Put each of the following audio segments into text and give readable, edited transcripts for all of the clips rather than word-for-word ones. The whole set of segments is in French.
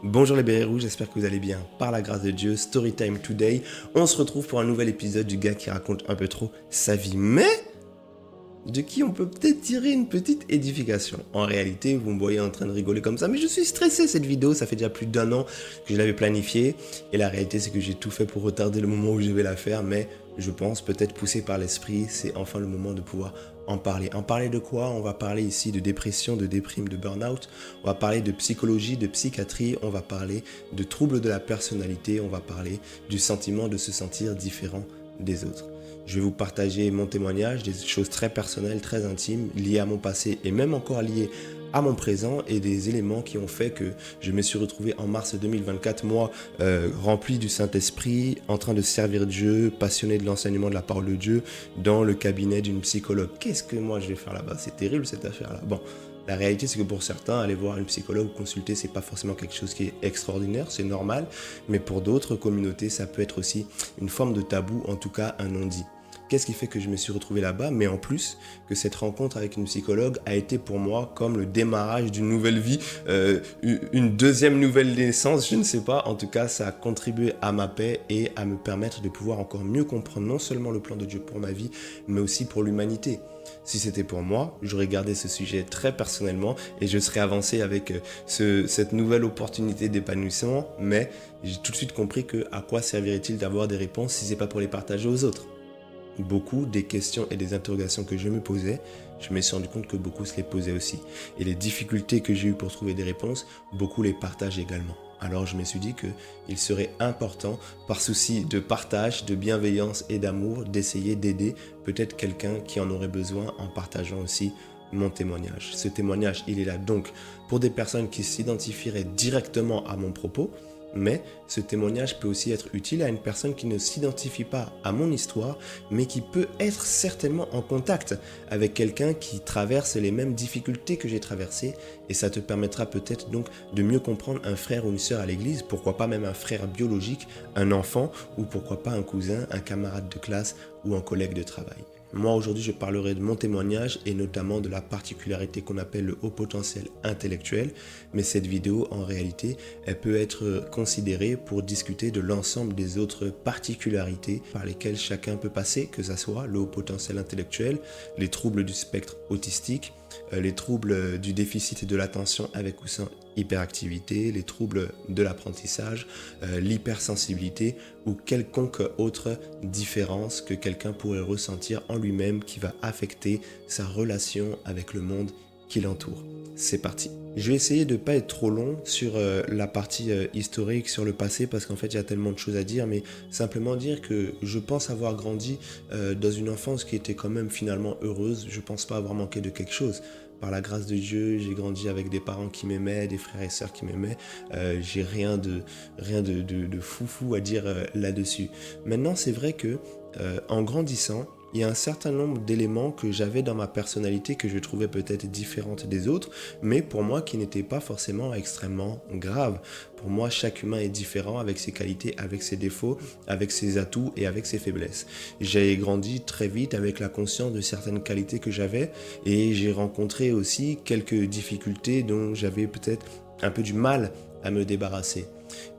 Bonjour les bérets rouges, j'espère que vous allez bien. Par la grâce de Dieu, Storytime Today, on se retrouve pour un nouvel épisode du gars qui raconte un peu trop sa vie, mais de qui on peut peut-être tirer une petite édification. En réalité, vous me voyez en train de rigoler comme ça, mais je suis stressé cette vidéo, ça fait déjà plus d'1 an que je l'avais planifiée, et la réalité c'est que j'ai tout fait pour retarder le moment où je vais la faire, mais je pense, peut-être poussé par l'esprit, c'est enfin le moment de pouvoir en parler. En parler de quoi? On va parler ici de dépression, de déprime, de burn-out. On va parler de psychologie, de psychiatrie. On va parler de troubles de la personnalité. On va parler du sentiment de se sentir différent des autres. Je vais vous partager mon témoignage, des choses très personnelles, très intimes, liées à mon passé et même encore liées à mon présent et des éléments qui ont fait que je me suis retrouvé en mars 2024, moi, rempli du Saint-Esprit, en train de servir Dieu, passionné de l'enseignement de la parole de Dieu, dans le cabinet d'une psychologue. Qu'est-ce que moi je vais faire là-bas? C'est terrible cette affaire-là. Bon, la réalité c'est que pour certains, aller voir une psychologue ou consulter, c'est pas forcément quelque chose qui est extraordinaire, c'est normal, mais pour d'autres communautés, ça peut être aussi une forme de tabou, en tout cas un non-dit. Qu'est-ce qui fait que je me suis retrouvé là-bas? Mais en plus, que cette rencontre avec une psychologue a été pour moi comme le démarrage d'une nouvelle vie, une deuxième nouvelle naissance, je ne sais pas. En tout cas, ça a contribué à ma paix et à me permettre de pouvoir encore mieux comprendre non seulement le plan de Dieu pour ma vie, mais aussi pour l'humanité. Si c'était pour moi, j'aurais gardé ce sujet très personnellement et je serais avancé avec cette nouvelle opportunité d'épanouissement, mais j'ai tout de suite compris que à quoi servirait-il d'avoir des réponses si c'est pas pour les partager aux autres? Beaucoup des questions et des interrogations que je me posais, je me suis rendu compte que beaucoup se les posaient aussi. Et les difficultés que j'ai eues pour trouver des réponses, beaucoup les partagent également. Alors je me suis dit qu'il serait important, par souci de partage, de bienveillance et d'amour, d'essayer d'aider peut-être quelqu'un qui en aurait besoin en partageant aussi mon témoignage. Ce témoignage, il est là donc pour des personnes qui s'identifieraient directement à mon propos, mais ce témoignage peut aussi être utile à une personne qui ne s'identifie pas à mon histoire, mais qui peut être certainement en contact avec quelqu'un qui traverse les mêmes difficultés que j'ai traversées, et ça te permettra peut-être donc de mieux comprendre un frère ou une sœur à l'église, pourquoi pas même un frère biologique, un enfant, ou pourquoi pas un cousin, un camarade de classe ou un collègue de travail. Moi, aujourd'hui, je parlerai de mon témoignage et notamment de la particularité qu'on appelle le haut potentiel intellectuel. Mais cette vidéo, en réalité, elle peut être considérée pour discuter de l'ensemble des autres particularités par lesquelles chacun peut passer, que ce soit le haut potentiel intellectuel, les troubles du spectre autistique, les troubles du déficit de l'attention avec ou sans hyperactivité, les troubles de l'apprentissage, l'hypersensibilité ou quelconque autre différence que quelqu'un pourrait ressentir en lui-même qui va affecter sa relation avec le monde qui l'entoure. C'est parti. Je vais essayer de ne pas être trop long sur la partie historique, sur le passé, parce qu'en fait, il y a tellement de choses à dire, mais simplement dire que je pense avoir grandi dans une enfance qui était quand même finalement heureuse. Je ne pense pas avoir manqué de quelque chose. Par la grâce de Dieu, j'ai grandi avec des parents qui m'aimaient, des frères et sœurs qui m'aimaient. J'ai rien de foufou à dire là-dessus. Maintenant, c'est vrai que en grandissant, il y a un certain nombre d'éléments que j'avais dans ma personnalité que je trouvais peut-être différentes des autres, mais pour moi qui n'étaient pas forcément extrêmement graves. Pour moi, chaque humain est différent avec ses qualités, avec ses défauts, avec ses atouts et avec ses faiblesses. J'ai grandi très vite avec la conscience de certaines qualités que j'avais et j'ai rencontré aussi quelques difficultés dont j'avais peut-être un peu du mal à me débarrasser.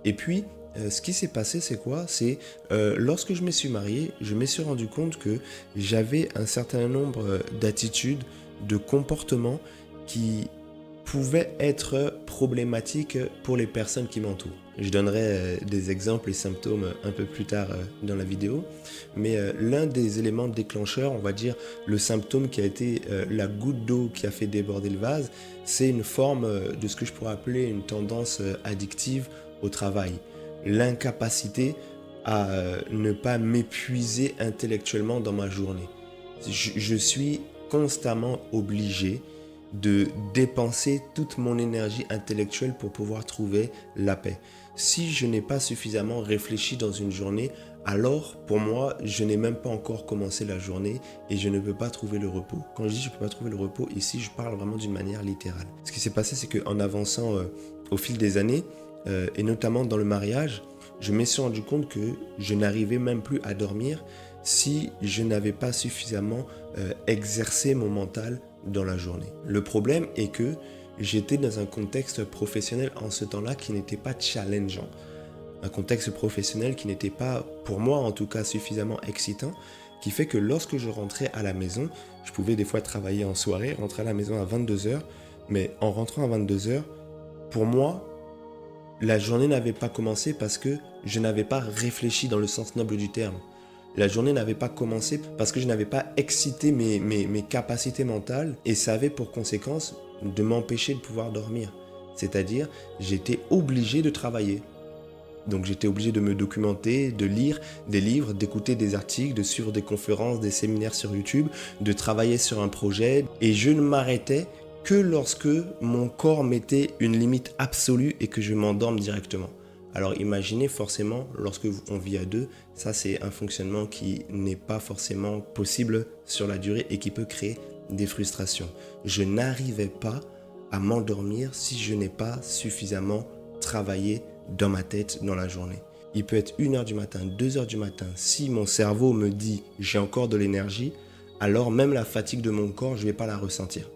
Et puis, ce qui s'est passé, c'est quoi? C'est lorsque je me suis marié, je me suis rendu compte que j'avais un certain nombre d'attitudes, de comportements qui pouvaient être problématiques pour les personnes qui m'entourent. Je donnerai des exemples et symptômes un peu plus tard dans la vidéo, mais l'un des éléments déclencheurs, on va dire le symptôme qui a été la goutte d'eau qui a fait déborder le vase, c'est une forme de ce que je pourrais appeler une tendance addictive au travail. L'incapacité à ne pas m'épuiser intellectuellement dans ma journée. Je suis constamment obligé de dépenser toute mon énergie intellectuelle pour pouvoir trouver la paix. Si je n'ai pas suffisamment réfléchi dans une journée, alors pour moi, je n'ai même pas encore commencé la journée et je ne peux pas trouver le repos. Quand je dis je ne peux pas trouver le repos, ici je parle vraiment d'une manière littérale. Ce qui s'est passé, c'est qu'en avançant au fil des années, et notamment dans le mariage, je me suis rendu compte que je n'arrivais même plus à dormir si je n'avais pas suffisamment exercé mon mental dans la journée. Le problème est que j'étais dans un contexte professionnel en ce temps-là qui n'était pas challengeant. Un contexte professionnel qui n'était pas, pour moi en tout cas, suffisamment excitant, qui fait que lorsque je rentrais à la maison, je pouvais des fois travailler en soirée, rentrer à la maison à 22h, mais en rentrant à 22h, pour moi, la journée n'avait pas commencé parce que je n'avais pas réfléchi dans le sens noble du terme. La journée n'avait pas commencé parce que je n'avais pas excité mes capacités mentales et ça avait pour conséquence de m'empêcher de pouvoir dormir. C'est-à-dire, j'étais obligé de travailler. Donc j'étais obligé de me documenter, de lire des livres, d'écouter des articles, de suivre des conférences, des séminaires sur YouTube, de travailler sur un projet. Et je ne m'arrêtais que lorsque mon corps mettait une limite absolue et que je m'endorme directement. Alors imaginez forcément, lorsque on vit à deux, ça c'est un fonctionnement qui n'est pas forcément possible sur la durée et qui peut créer des frustrations. Je n'arrivais pas à m'endormir si je n'ai pas suffisamment travaillé dans ma tête dans la journée. Il peut être 1h du matin, 2h du matin. Si mon cerveau me dit j'ai encore de l'énergie, alors même la fatigue de mon corps, je ne vais pas la ressentir.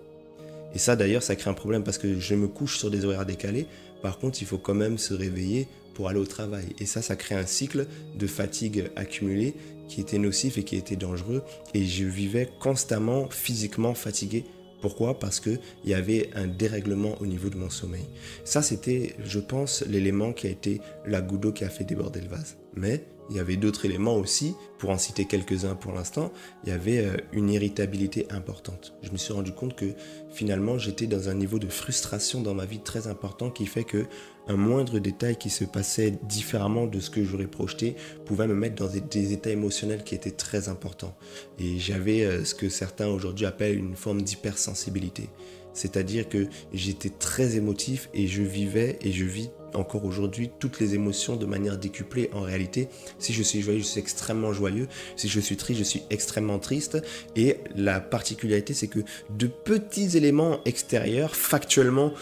Et ça d'ailleurs, ça crée un problème parce que je me couche sur des horaires décalés. Par contre, il faut quand même se réveiller pour aller au travail. Et ça crée un cycle de fatigue accumulée qui était nocif et qui était dangereux. Et je vivais constamment physiquement fatigué. Pourquoi ? Parce qu'il y avait un dérèglement au niveau de mon sommeil. Ça, c'était, je pense, l'élément qui a été la goutte d'eau qui a fait déborder le vase. Mais il y avait d'autres éléments aussi, pour en citer quelques-uns pour l'instant, il y avait une irritabilité importante. Je me suis rendu compte que finalement, j'étais dans un niveau de frustration dans ma vie très important qui fait que un moindre détail qui se passait différemment de ce que j'aurais projeté pouvait me mettre dans des états émotionnels qui étaient très importants. Et j'avais ce que certains aujourd'hui appellent une forme d'hypersensibilité. C'est-à-dire que j'étais très émotif et je vivais et je vis encore aujourd'hui toutes les émotions de manière décuplée. En réalité, si je suis joyeux, je suis extrêmement joyeux. Si je suis triste, je suis extrêmement triste. Et la particularité, c'est que de petits éléments extérieurs, factuellement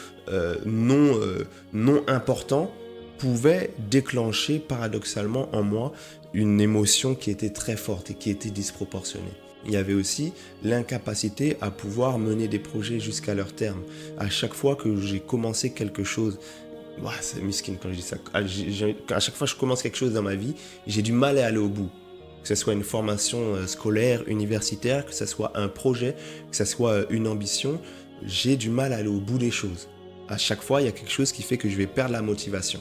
non importants, pouvaient déclencher paradoxalement en moi une émotion qui était très forte et qui était disproportionnée. Il y avait aussi l'incapacité à pouvoir mener des projets jusqu'à leur terme. À chaque fois que j'ai commencé quelque chose, c'est miskin quand je dis ça, à chaque fois que je commence quelque chose dans ma vie, j'ai du mal à aller au bout. Que ce soit une formation scolaire, universitaire, que ce soit un projet, que ce soit une ambition, j'ai du mal à aller au bout des choses. À chaque fois, il y a quelque chose qui fait que je vais perdre la motivation.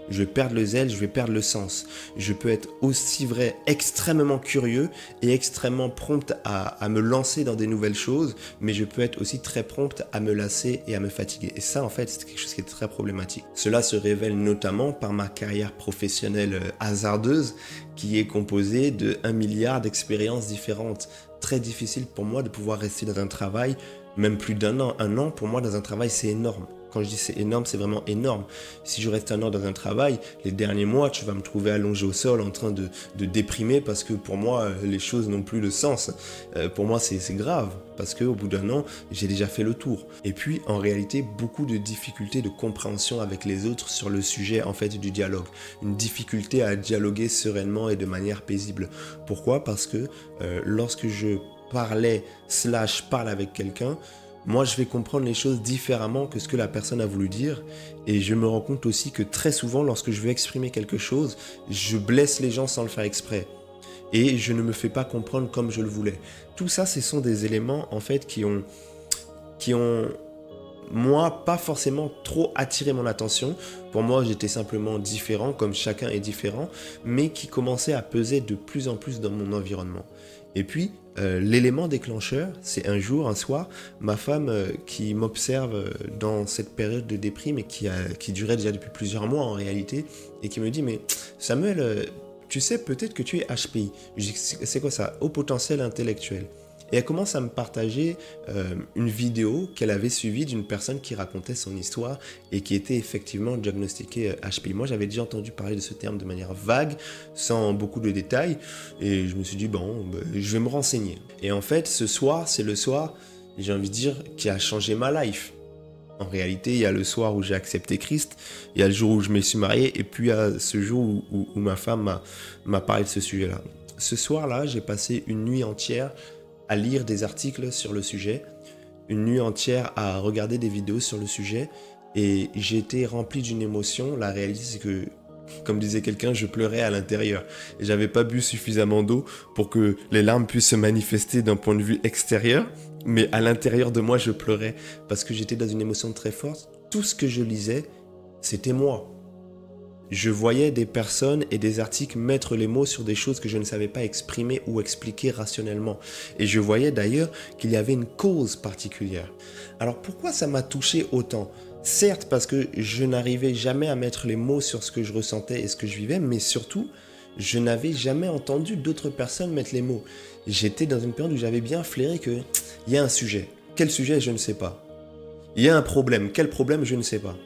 Je vais perdre le zèle, je vais perdre le sens. Je peux être aussi vrai, extrêmement curieux et extrêmement prompt à me lancer dans des nouvelles choses, mais je peux être aussi très prompt à me lasser et à me fatiguer. Et ça, en fait, c'est quelque chose qui est très problématique. Cela se révèle notamment par ma carrière professionnelle hasardeuse, qui est composée de 1 milliard d'expériences différentes. Très difficile pour moi de pouvoir rester dans un travail, même plus d'1 an. 1 an, pour moi, dans un travail, c'est énorme. Quand je dis c'est énorme, c'est vraiment énorme. Si je reste 1 an dans un travail, les derniers mois, tu vas me trouver allongé au sol en train de déprimer parce que pour moi, les choses n'ont plus de sens. Pour moi, c'est grave parce qu'au bout d'1 an, j'ai déjà fait le tour. Et puis, en réalité, beaucoup de difficultés de compréhension avec les autres sur le sujet en fait du dialogue. Une difficulté à dialoguer sereinement et de manière paisible. Pourquoi ? Parce que lorsque je parle avec quelqu'un, moi, je vais comprendre les choses différemment que ce que la personne a voulu dire. Et je me rends compte aussi que très souvent, lorsque je veux exprimer quelque chose, je blesse les gens sans le faire exprès. Et je ne me fais pas comprendre comme je le voulais. Tout ça, ce sont des éléments, en fait, qui ont moi, pas forcément trop attiré mon attention. Pour moi, j'étais simplement différent, comme chacun est différent, mais qui commençait à peser de plus en plus dans mon environnement. Et puis, l'élément déclencheur, c'est un jour, un soir, ma femme qui m'observe dans cette période de déprime et qui durait déjà depuis plusieurs mois en réalité, et qui me dit « Mais Samuel, tu sais peut-être que tu es HPI ». Je dis « C'est quoi ça ? Haut potentiel intellectuel ». Et elle commence à me partager une vidéo qu'elle avait suivie d'une personne qui racontait son histoire et qui était effectivement diagnostiquée HPI. Moi, j'avais déjà entendu parler de ce terme de manière vague, sans beaucoup de détails. Et je me suis dit, je vais me renseigner. Et en fait, ce soir, c'est le soir, j'ai envie de dire, qui a changé ma life. En réalité, il y a le soir où j'ai accepté Christ, il y a le jour où je me suis marié, et puis il y a ce jour où ma femme m'a parlé de ce sujet-là. Ce soir-là, j'ai passé une nuit entière à lire des articles sur le sujet, une nuit entière à regarder des vidéos sur le sujet et j'ai été rempli d'une émotion. La réalité, c'est que, comme disait quelqu'un, je pleurais à l'intérieur. Et j'avais pas bu suffisamment d'eau pour que les larmes puissent se manifester d'un point de vue extérieur, mais à l'intérieur de moi, je pleurais parce que j'étais dans une émotion très forte. Tout ce que je lisais, c'était moi. Je voyais des personnes et des articles mettre les mots sur des choses que je ne savais pas exprimer ou expliquer rationnellement. Et je voyais d'ailleurs qu'il y avait une cause particulière. Alors pourquoi ça m'a touché autant ? Certes parce que je n'arrivais jamais à mettre les mots sur ce que je ressentais et ce que je vivais, mais surtout, je n'avais jamais entendu d'autres personnes mettre les mots. J'étais dans une période où j'avais bien flairé qu'il y a un sujet. Quel sujet, je ne sais pas. Il y a un problème. Quel problème, je ne sais pas.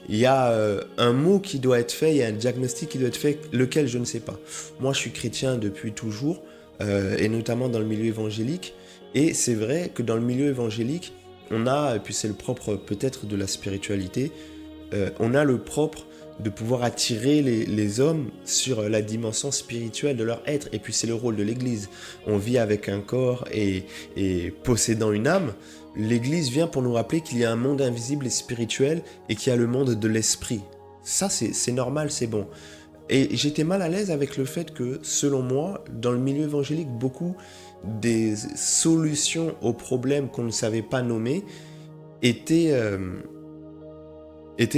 Il y a un mot qui doit être fait, il y a un diagnostic qui doit être fait, lequel je ne sais pas. Moi, je suis chrétien depuis toujours, et notamment dans le milieu évangélique. Et c'est vrai que dans le milieu évangélique, on a, et puis c'est le propre peut-être de la spiritualité, on a le propre de pouvoir attirer les hommes sur la dimension spirituelle de leur être. Et puis c'est le rôle de l'Église. On vit avec un corps et possédant une âme. L'Église vient pour nous rappeler qu'il y a un monde invisible et spirituel et qu'il y a le monde de l'esprit. Ça, c'est normal, c'est bon. Et j'étais mal à l'aise avec le fait que, selon moi, dans le milieu évangélique, beaucoup des solutions aux problèmes qu'on ne savait pas nommer étaient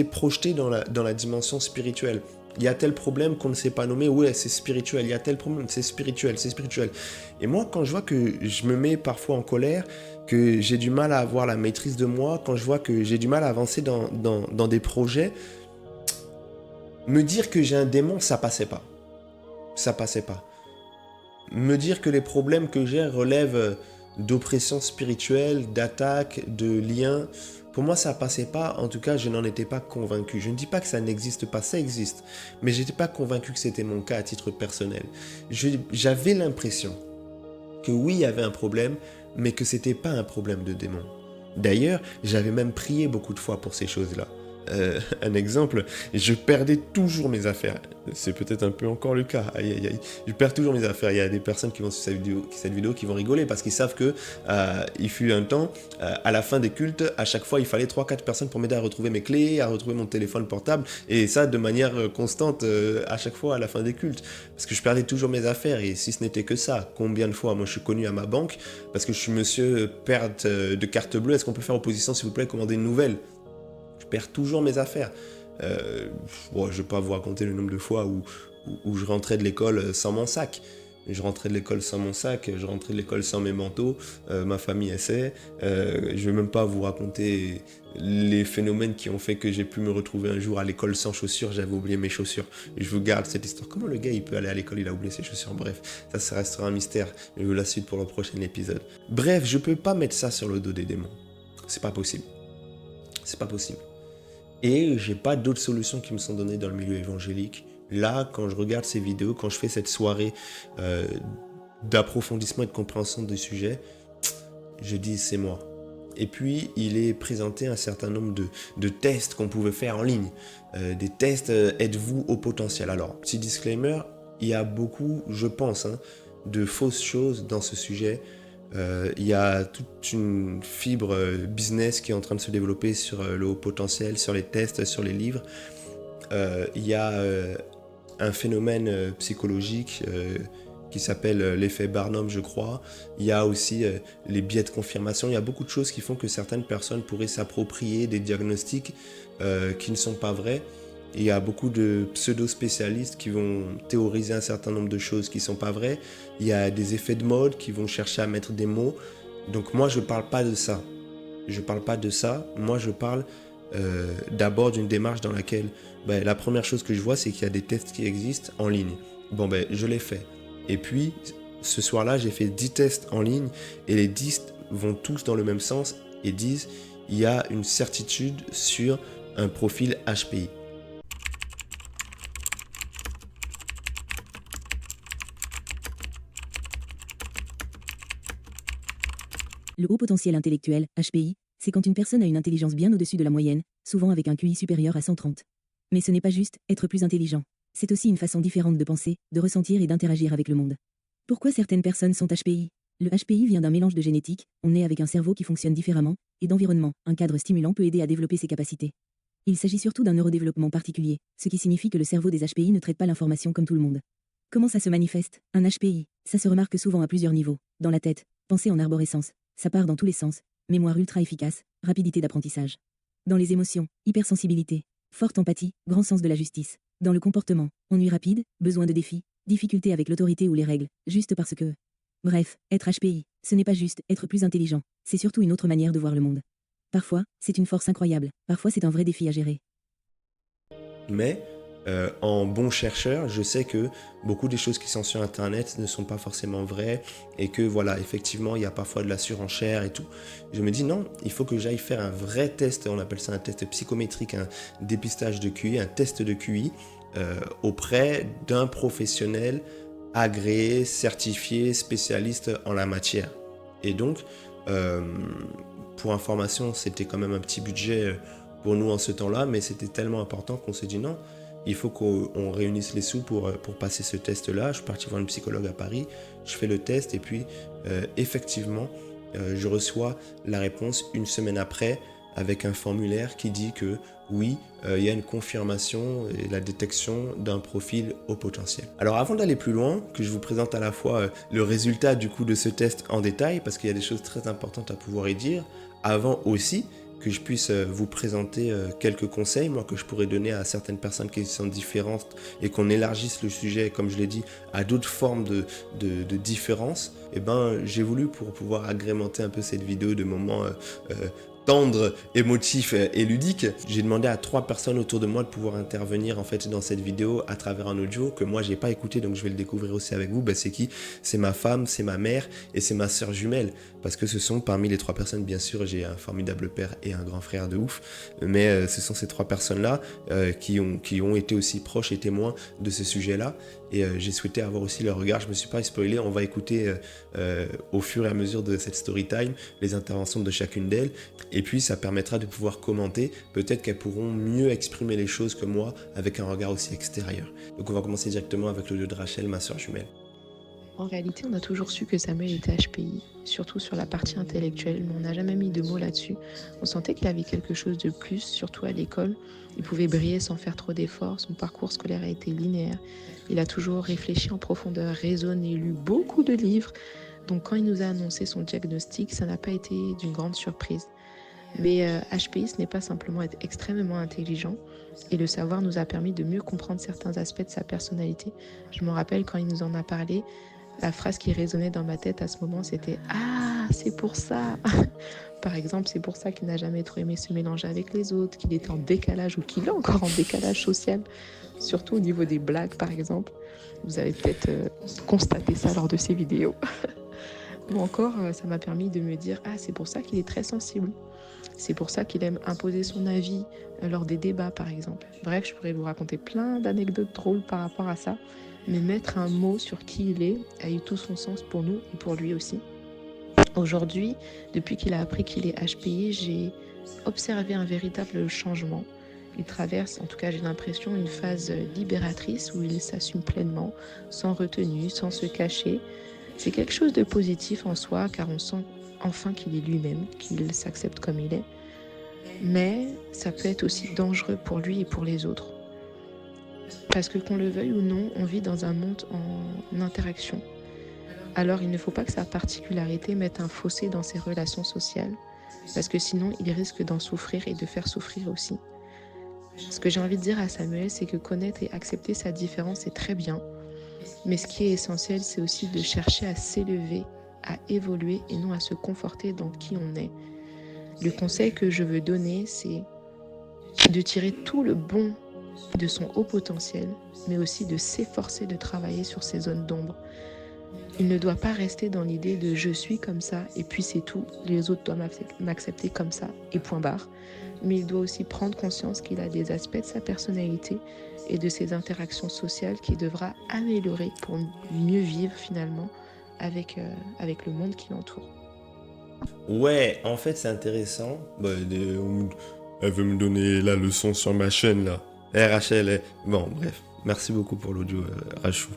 projetées dans la dimension spirituelle. Il y a tel problème qu'on ne sait pas nommer, ouais, c'est spirituel. Il y a tel problème, c'est spirituel, c'est spirituel. Et moi, quand je vois que je me mets parfois en colère, que j'ai du mal à avoir la maîtrise de moi, quand je vois que j'ai du mal à avancer dans des projets, me dire que j'ai un démon, ça passait pas. Ça passait pas. Me dire que les problèmes que j'ai relèvent d'oppression spirituelle, d'attaque, de liens, pour moi ça passait pas. En tout cas, je n'en étais pas convaincu. Je ne dis pas que ça n'existe pas, ça existe, mais j'étais pas convaincu que c'était mon cas à titre personnel. J'avais l'impression que oui, il y avait un problème, mais que c'était pas un problème de démon. D'ailleurs, j'avais même prié beaucoup de fois pour ces choses-là. Un exemple, je perdais toujours mes affaires. C'est peut-être un peu encore le cas. Aïe, aïe, aïe. Je perds toujours mes affaires. Il y a des personnes qui vont sur cette vidéo qui vont rigoler parce qu'ils savent que il fut un temps, à la fin des cultes, à chaque fois, il fallait 3-4 personnes pour m'aider à retrouver mes clés, à retrouver mon téléphone portable, et ça de manière constante à chaque fois à la fin des cultes. Parce que je perdais toujours mes affaires, et si ce n'était que ça, combien de fois, moi je suis connu à ma banque, parce que je suis monsieur perte de carte bleue, est-ce qu'on peut faire opposition s'il vous plaît, commander une nouvelle ? Je perds toujours mes affaires. Bon, je ne vais pas vous raconter le nombre de fois où je rentrais de l'école sans mon sac. Je rentrais de l'école sans mon sac, je rentrais de l'école sans mes manteaux, ma famille essaie. Je ne vais même pas vous raconter les phénomènes qui ont fait que j'ai pu me retrouver un jour à l'école sans chaussures, j'avais oublié mes chaussures. Je vous garde cette histoire. Comment le gars il peut aller à l'école, il a oublié ses chaussures? Bref, ça restera un mystère. Je veux la suite pour le prochain épisode. Bref, je ne peux pas mettre ça sur le dos des démons. C'est pas possible. C'est pas possible. Et j'ai pas d'autres solutions qui me sont données dans le milieu évangélique. Là, quand je regarde ces vidéos, quand je fais cette soirée d'approfondissement et de compréhension du sujet, je dis c'est moi. Et puis, il est présenté un certain nombre de tests qu'on pouvait faire en ligne. Des tests, êtes-vous au potentiel? Alors, petit disclaimer, il y a beaucoup, je pense, de fausses choses dans ce sujet. Il y a toute une fibre business qui est en train de se développer sur le haut potentiel, sur les tests, sur les livres. Il y a un phénomène psychologique qui s'appelle l'effet Barnum, je crois. Il y a aussi les biais de confirmation. Il y a beaucoup de choses qui font que certaines personnes pourraient s'approprier des diagnostics qui ne sont pas vrais. Il y a beaucoup de pseudo-spécialistes qui vont théoriser un certain nombre de choses qui ne sont pas vraies. Il y a des effets de mode qui vont chercher à mettre des mots. Donc moi, je ne parle pas de ça. Je ne parle pas de ça. Moi, je parle d'abord d'une démarche dans laquelle la première chose que je vois, c'est qu'il y a des tests qui existent en ligne. Bon, je l'ai fait. Et puis, ce soir-là, j'ai fait 10 tests en ligne et les 10 vont tous dans le même sens et disent il y a une certitude sur un profil HPI. Le haut potentiel intellectuel, HPI, c'est quand une personne a une intelligence bien au-dessus de la moyenne, souvent avec un QI supérieur à 130. Mais ce n'est pas juste être plus intelligent. C'est aussi une façon différente de penser, de ressentir et d'interagir avec le monde. Pourquoi certaines personnes sont HPI? Le HPI vient d'un mélange de génétique, on naît avec un cerveau qui fonctionne différemment, et d'environnement, un cadre stimulant peut aider à développer ses capacités. Il s'agit surtout d'un neurodéveloppement particulier, ce qui signifie que le cerveau des HPI ne traite pas l'information comme tout le monde. Comment ça se manifeste? Un HPI, ça se remarque souvent à plusieurs niveaux. Dans la tête, pensée en arborescence, ça part dans tous les sens, mémoire ultra efficace, rapidité d'apprentissage. Dans les émotions, hypersensibilité, forte empathie, grand sens de la justice. Dans le comportement, ennui rapide, besoin de défis, difficulté avec l'autorité ou les règles, juste parce que... Bref, être HPI, ce n'est pas juste être plus intelligent, c'est surtout une autre manière de voir le monde. Parfois, c'est une force incroyable, parfois c'est un vrai défi à gérer. Mais en bon chercheur, je sais que beaucoup des choses qui sont sur Internet ne sont pas forcément vraies et que voilà, effectivement, il y a parfois de la surenchère et tout. Je me dis non, il faut que j'aille faire un vrai test, on appelle ça un test psychométrique, un dépistage de QI, un test de QI auprès d'un professionnel agréé, certifié, spécialiste en la matière. Et donc, pour information, c'était quand même un petit budget pour nous en ce temps-là, mais c'était tellement important qu'on s'est dit non, il faut qu'on réunisse les sous pour passer ce test-là. Je suis parti voir une psychologue à Paris, je fais le test et puis effectivement, je reçois la réponse une semaine après avec un formulaire qui dit que oui, il y a une confirmation et la détection d'un profil haut potentiel. Alors avant d'aller plus loin, que je vous présente à la fois le résultat du coup de ce test en détail, parce qu'il y a des choses très importantes à pouvoir y dire, avant aussi que je puisse vous présenter quelques conseils, moi, que je pourrais donner à certaines personnes qui sont différentes et qu'on élargisse le sujet, comme je l'ai dit, à d'autres formes de différence, et ben, j'ai voulu, pour pouvoir agrémenter un peu cette vidéo de moments tendre, émotif et ludique, j'ai demandé à 3 personnes autour de moi de pouvoir intervenir en fait dans cette vidéo à travers un audio que moi j'ai pas écouté, donc je vais le découvrir aussi avec vous. C'est qui? C'est ma femme, c'est ma mère et c'est ma sœur jumelle, parce que ce sont parmi les 3 personnes, bien sûr j'ai un formidable père et un grand frère de ouf, mais ce sont ces 3 personnes là qui ont été aussi proches et témoins de ce sujet là, et j'ai souhaité avoir aussi leur regard. Je me suis pas spoilé, on va écouter au fur et à mesure de cette story time les interventions de chacune d'elles. Et puis ça permettra de pouvoir commenter, peut-être qu'elles pourront mieux exprimer les choses que moi avec un regard aussi extérieur. Donc on va commencer directement avec l'audio de Rachel, ma sœur jumelle. En réalité, on a toujours su que Samuel était HPI, surtout sur la partie intellectuelle, mais on n'a jamais mis de mots là-dessus. On sentait qu'il avait quelque chose de plus, surtout à l'école. Il pouvait briller sans faire trop d'efforts, son parcours scolaire a été linéaire. Il a toujours réfléchi en profondeur, raisonné, lu beaucoup de livres. Donc quand il nous a annoncé son diagnostic, ça n'a pas été d'une grande surprise. Mais HPI, ce n'est pas simplement être extrêmement intelligent, et le savoir nous a permis de mieux comprendre certains aspects de sa personnalité. Je me rappelle quand il nous en a parlé, la phrase qui résonnait dans ma tête à ce moment, c'était « Ah, c'est pour ça !» Par exemple, c'est pour ça qu'il n'a jamais trop aimé se mélanger avec les autres, qu'il était en décalage ou qu'il est encore en décalage social, surtout au niveau des blagues, par exemple. Vous avez peut-être constaté ça lors de ces vidéos. Ou encore, ça m'a permis de me dire « Ah, c'est pour ça qu'il est très sensible. C'est pour ça qu'il aime imposer son avis lors des débats, par exemple. » Bref, je pourrais vous raconter plein d'anecdotes drôles par rapport à ça, mais mettre un mot sur qui il est a eu tout son sens pour nous et pour lui aussi. Aujourd'hui, depuis qu'il a appris qu'il est HPI, j'ai observé un véritable changement. Il traverse, en tout cas j'ai l'impression, une phase libératrice où il s'assume pleinement, sans retenue, sans se cacher. C'est quelque chose de positif en soi, car on sent enfin qu'il est lui-même, qu'il s'accepte comme il est. Mais ça peut être aussi dangereux pour lui et pour les autres. Parce que qu'on le veuille ou non, on vit dans un monde en interaction. Alors il ne faut pas que sa particularité mette un fossé dans ses relations sociales, parce que sinon il risque d'en souffrir et de faire souffrir aussi. Ce que j'ai envie de dire à Samuel, c'est que connaître et accepter sa différence est très bien, mais ce qui est essentiel, c'est aussi de chercher à s'élever, à évoluer et non à se conforter dans qui on est. Le conseil que je veux donner, c'est de tirer tout le bon de son haut potentiel, mais aussi de s'efforcer de travailler sur ses zones d'ombre. Il ne doit pas rester dans l'idée de « je suis comme ça et puis c'est tout, les autres doivent m'accepter comme ça et point barre ». Mais il doit aussi prendre conscience qu'il a des aspects de sa personnalité et de ses interactions sociales qu'il devra améliorer pour mieux vivre finalement avec le monde qui l'entoure. Ouais, en fait c'est intéressant. Elle veut me donner la leçon sur ma chaîne là. Rachel, bon bref, merci beaucoup pour l'audio Rachou.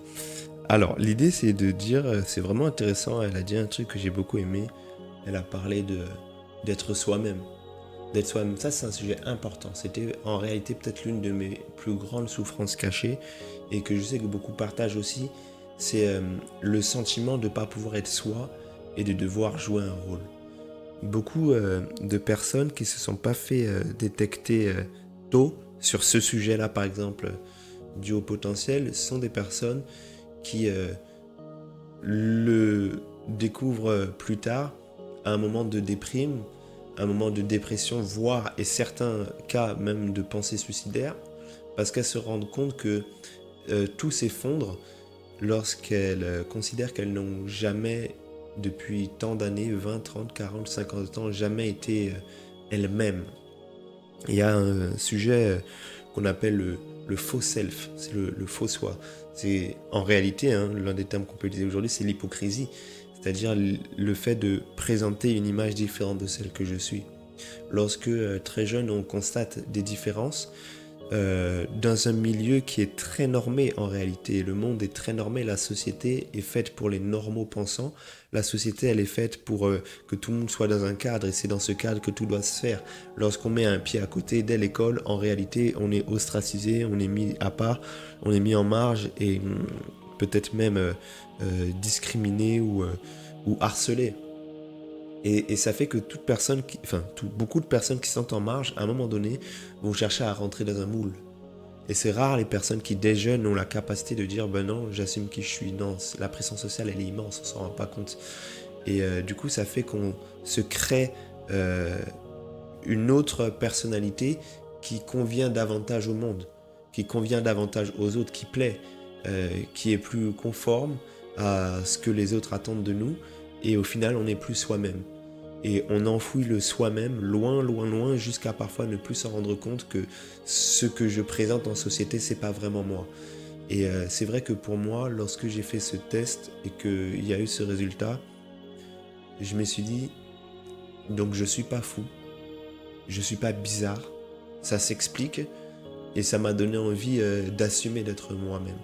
Alors, l'idée, c'est de dire, c'est vraiment intéressant, elle a dit un truc que j'ai beaucoup aimé, elle a parlé d'être soi-même. D'être soi-même, ça c'est un sujet important. C'était en réalité peut-être l'une de mes plus grandes souffrances cachées et que je sais que beaucoup partagent aussi, c'est le sentiment de ne pas pouvoir être soi et de devoir jouer un rôle. Beaucoup de personnes qui se sont pas fait détecter tôt sur ce sujet-là, par exemple, du haut potentiel, sont des personnes qui le découvrent plus tard, à un moment de déprime, un moment de dépression, voire et certains cas même de pensée suicidaire, parce qu'elles se rendent compte que tout s'effondre lorsqu'elles considèrent qu'elles n'ont jamais, depuis tant d'années, 20, 30, 40, 50 ans, jamais été elles-mêmes. Il y a un sujet qu'on appelle le faux self, c'est le faux soi. C'est en réalité, l'un des termes qu'on peut utiliser aujourd'hui, c'est l'hypocrisie, c'est-à-dire le fait de présenter une image différente de celle que je suis. Lorsque très jeune, on constate des différences dans un milieu qui est très normé en réalité. Le monde est très normé, la société est faite pour les normaux pensants. La société, elle est faite pour que tout le monde soit dans un cadre et c'est dans ce cadre que tout doit se faire. Lorsqu'on met un pied à côté dès l'école, en réalité, on est ostracisé, on est mis à part, on est mis en marge et peut-être même discriminé ou harcelé. Et ça fait que beaucoup de personnes qui sont en marge, à un moment donné, vont chercher à rentrer dans un moule. Et c'est rare les personnes qui, dès jeunes, ont la capacité de dire « Ben non, j'assume qui je suis ». Non, la pression sociale, elle est immense, on s'en rend pas compte. Et du coup, ça fait qu'on se crée une autre personnalité qui convient davantage au monde, qui convient davantage aux autres, qui plaît, qui est plus conforme à ce que les autres attendent de nous. Et au final, on n'est plus soi-même. Et on enfouit le soi-même loin, loin, loin, jusqu'à parfois ne plus s'en rendre compte que ce que je présente en société, c'est pas vraiment moi. Et c'est vrai que pour moi, lorsque j'ai fait ce test et qu'il y a eu ce résultat, je me suis dit, donc je suis pas fou, je suis pas bizarre, ça s'explique, et ça m'a donné envie d'assumer d'être moi-même.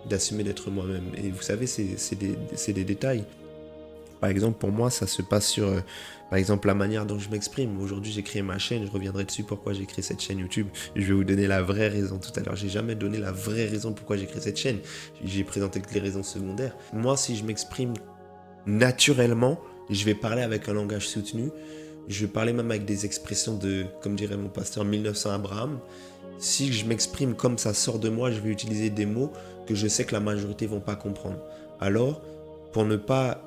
D'assumer d'être moi-même. Et vous savez, c'est des détails. Par exemple, pour moi, ça se passe sur, par exemple, la manière dont je m'exprime. Aujourd'hui, j'ai créé ma chaîne, je reviendrai dessus pourquoi j'ai créé cette chaîne YouTube. Je vais vous donner la vraie raison tout à l'heure. J'ai jamais donné la vraie raison pourquoi j'ai créé cette chaîne. J'ai présenté que les raisons secondaires. Moi, si je m'exprime naturellement, je vais parler avec un langage soutenu. Je vais parler même avec des expressions de, comme dirait mon pasteur, 1900 Abraham. Si je m'exprime comme ça sort de moi, je vais utiliser des mots que je sais que la majorité ne vont pas comprendre. Alors, pour ne pas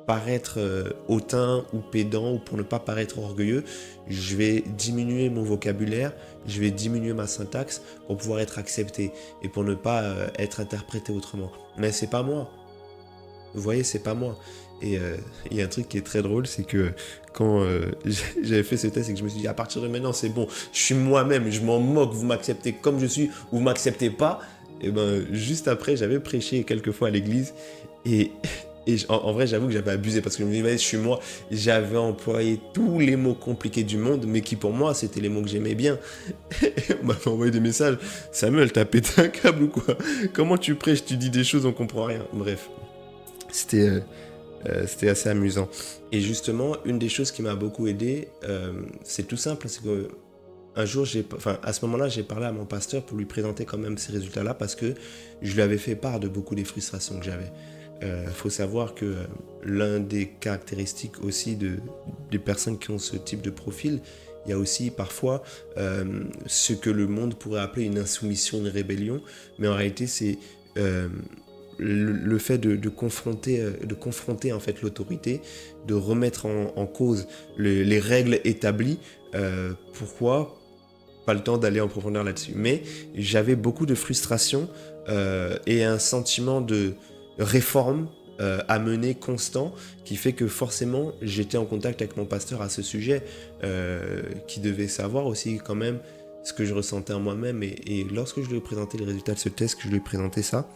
paraître hautain ou pédant ou pour ne pas paraître orgueilleux, je vais diminuer mon vocabulaire, je vais diminuer ma syntaxe pour pouvoir être accepté et pour ne pas être interprété autrement. Mais c'est pas moi. Vous voyez, c'est pas moi. Et il y a un truc qui est très drôle, c'est que quand j'avais fait ce test et que je me suis dit à partir de maintenant c'est bon, je suis moi-même, je m'en moque, vous m'acceptez comme je suis ou vous m'acceptez pas, et ben juste après j'avais prêché quelques fois à l'église et en vrai, j'avoue que j'avais abusé parce que je me disais, je suis moi, j'avais employé tous les mots compliqués du monde, mais qui pour moi, c'était les mots que j'aimais bien. Et on m'a fait envoyer des messages. Samuel, t'as pété un câble ou quoi? Comment tu prêches, tu dis des choses, on comprend rien. Bref, c'était assez amusant. Et justement, une des choses qui m'a beaucoup aidé, c'est tout simple, c'est que un jour, à ce moment-là, j'ai parlé à mon pasteur pour lui présenter quand même ces résultats-là parce que je lui avais fait part de beaucoup des frustrations que j'avais. Faut savoir que l'un des caractéristiques aussi des personnes qui ont ce type de profil, il y a aussi parfois ce que le monde pourrait appeler une insoumission, une rébellion, mais en réalité c'est le fait de confronter en fait l'autorité, de remettre en cause les règles établies. Pourquoi ? Pas le temps d'aller en profondeur là-dessus. Mais j'avais beaucoup de frustration et un sentiment de réforme à mener constant qui fait que forcément j'étais en contact avec mon pasteur à ce sujet qui devait savoir aussi quand même ce que je ressentais en moi-même et lorsque je lui ai présenté les résultats de ce test, que je lui ai présenté ça,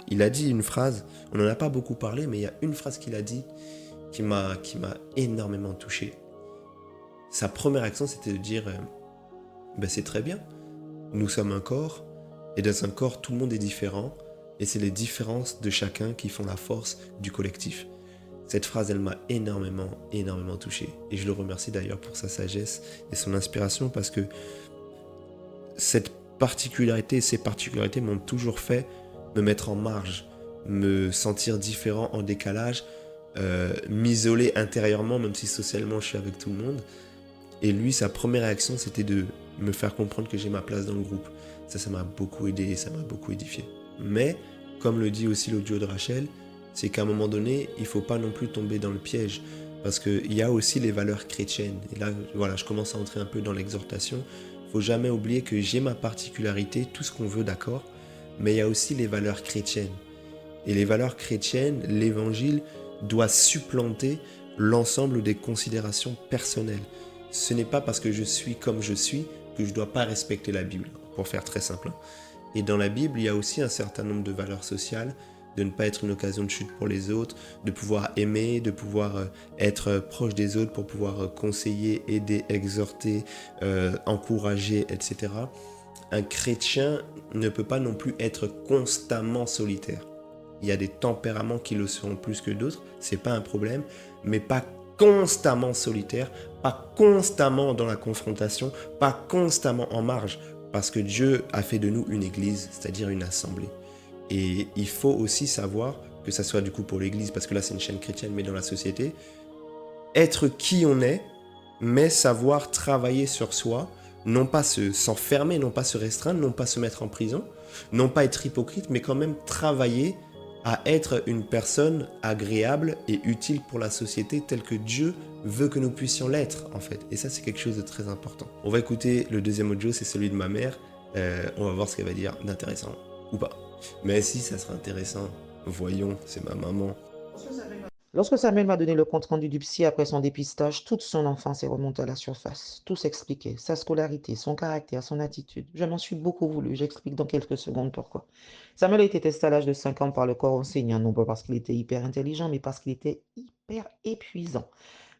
il a dit une phrase, on n'en a pas beaucoup parlé mais il y a une phrase qu'il a dit qui m'a énormément touché. Sa première action c'était de dire c'est très bien, nous sommes un corps et dans un corps tout le monde est différent. Et c'est les différences de chacun qui font la force du collectif. Cette phrase, elle m'a énormément, énormément touché. Et je le remercie d'ailleurs pour sa sagesse et son inspiration parce que cette particularité, ces particularités m'ont toujours fait me mettre en marge, me sentir différent, en décalage, m'isoler intérieurement, même si socialement je suis avec tout le monde. Et lui, sa première réaction, c'était de me faire comprendre que j'ai ma place dans le groupe. Ça m'a beaucoup aidé et ça m'a beaucoup édifié. Mais, comme le dit aussi l'audio de Rachel, c'est qu'à un moment donné, il ne faut pas non plus tomber dans le piège. Parce qu'il y a aussi les valeurs chrétiennes. Et là, voilà, je commence à entrer un peu dans l'exhortation. Il ne faut jamais oublier que j'ai ma particularité, tout ce qu'on veut, d'accord, mais il y a aussi les valeurs chrétiennes. Et les valeurs chrétiennes, l'évangile doit supplanter l'ensemble des considérations personnelles. Ce n'est pas parce que je suis comme je suis que je ne dois pas respecter la Bible, pour faire très simple. Et dans la Bible, il y a aussi un certain nombre de valeurs sociales, de ne pas être une occasion de chute pour les autres, de pouvoir aimer, de pouvoir être proche des autres pour pouvoir conseiller, aider, exhorter, encourager, etc. Un chrétien ne peut pas non plus être constamment solitaire. Il y a des tempéraments qui le seront plus que d'autres, c'est pas un problème, mais pas constamment solitaire, pas constamment dans la confrontation, pas constamment en marge, parce que Dieu a fait de nous une église, c'est-à-dire une assemblée. Et il faut aussi savoir, que ça soit du coup pour l'église, parce que là c'est une chaîne chrétienne, mais dans la société, être qui on est, mais savoir travailler sur soi, non pas s'enfermer, non pas se restreindre, non pas se mettre en prison, non pas être hypocrite, mais quand même travailler à être une personne agréable et utile pour la société telle que Dieu veut que nous puissions l'être, en fait. Et ça, c'est quelque chose de très important. On va écouter le deuxième audio, c'est celui de ma mère. On va voir ce qu'elle va dire d'intéressant ou pas. Mais si ça sera intéressant, voyons, c'est ma maman. Lorsque Samuel m'a donné le compte-rendu du psy après son dépistage, toute son enfance est remontée à la surface. Tout s'expliquait, sa scolarité, son caractère, son attitude. Je m'en suis beaucoup voulu, j'explique dans quelques secondes pourquoi. Samuel a été testé à l'âge de 5 ans par le corps enseignant, non pas parce qu'il était hyper intelligent, mais parce qu'il était hyper épuisant.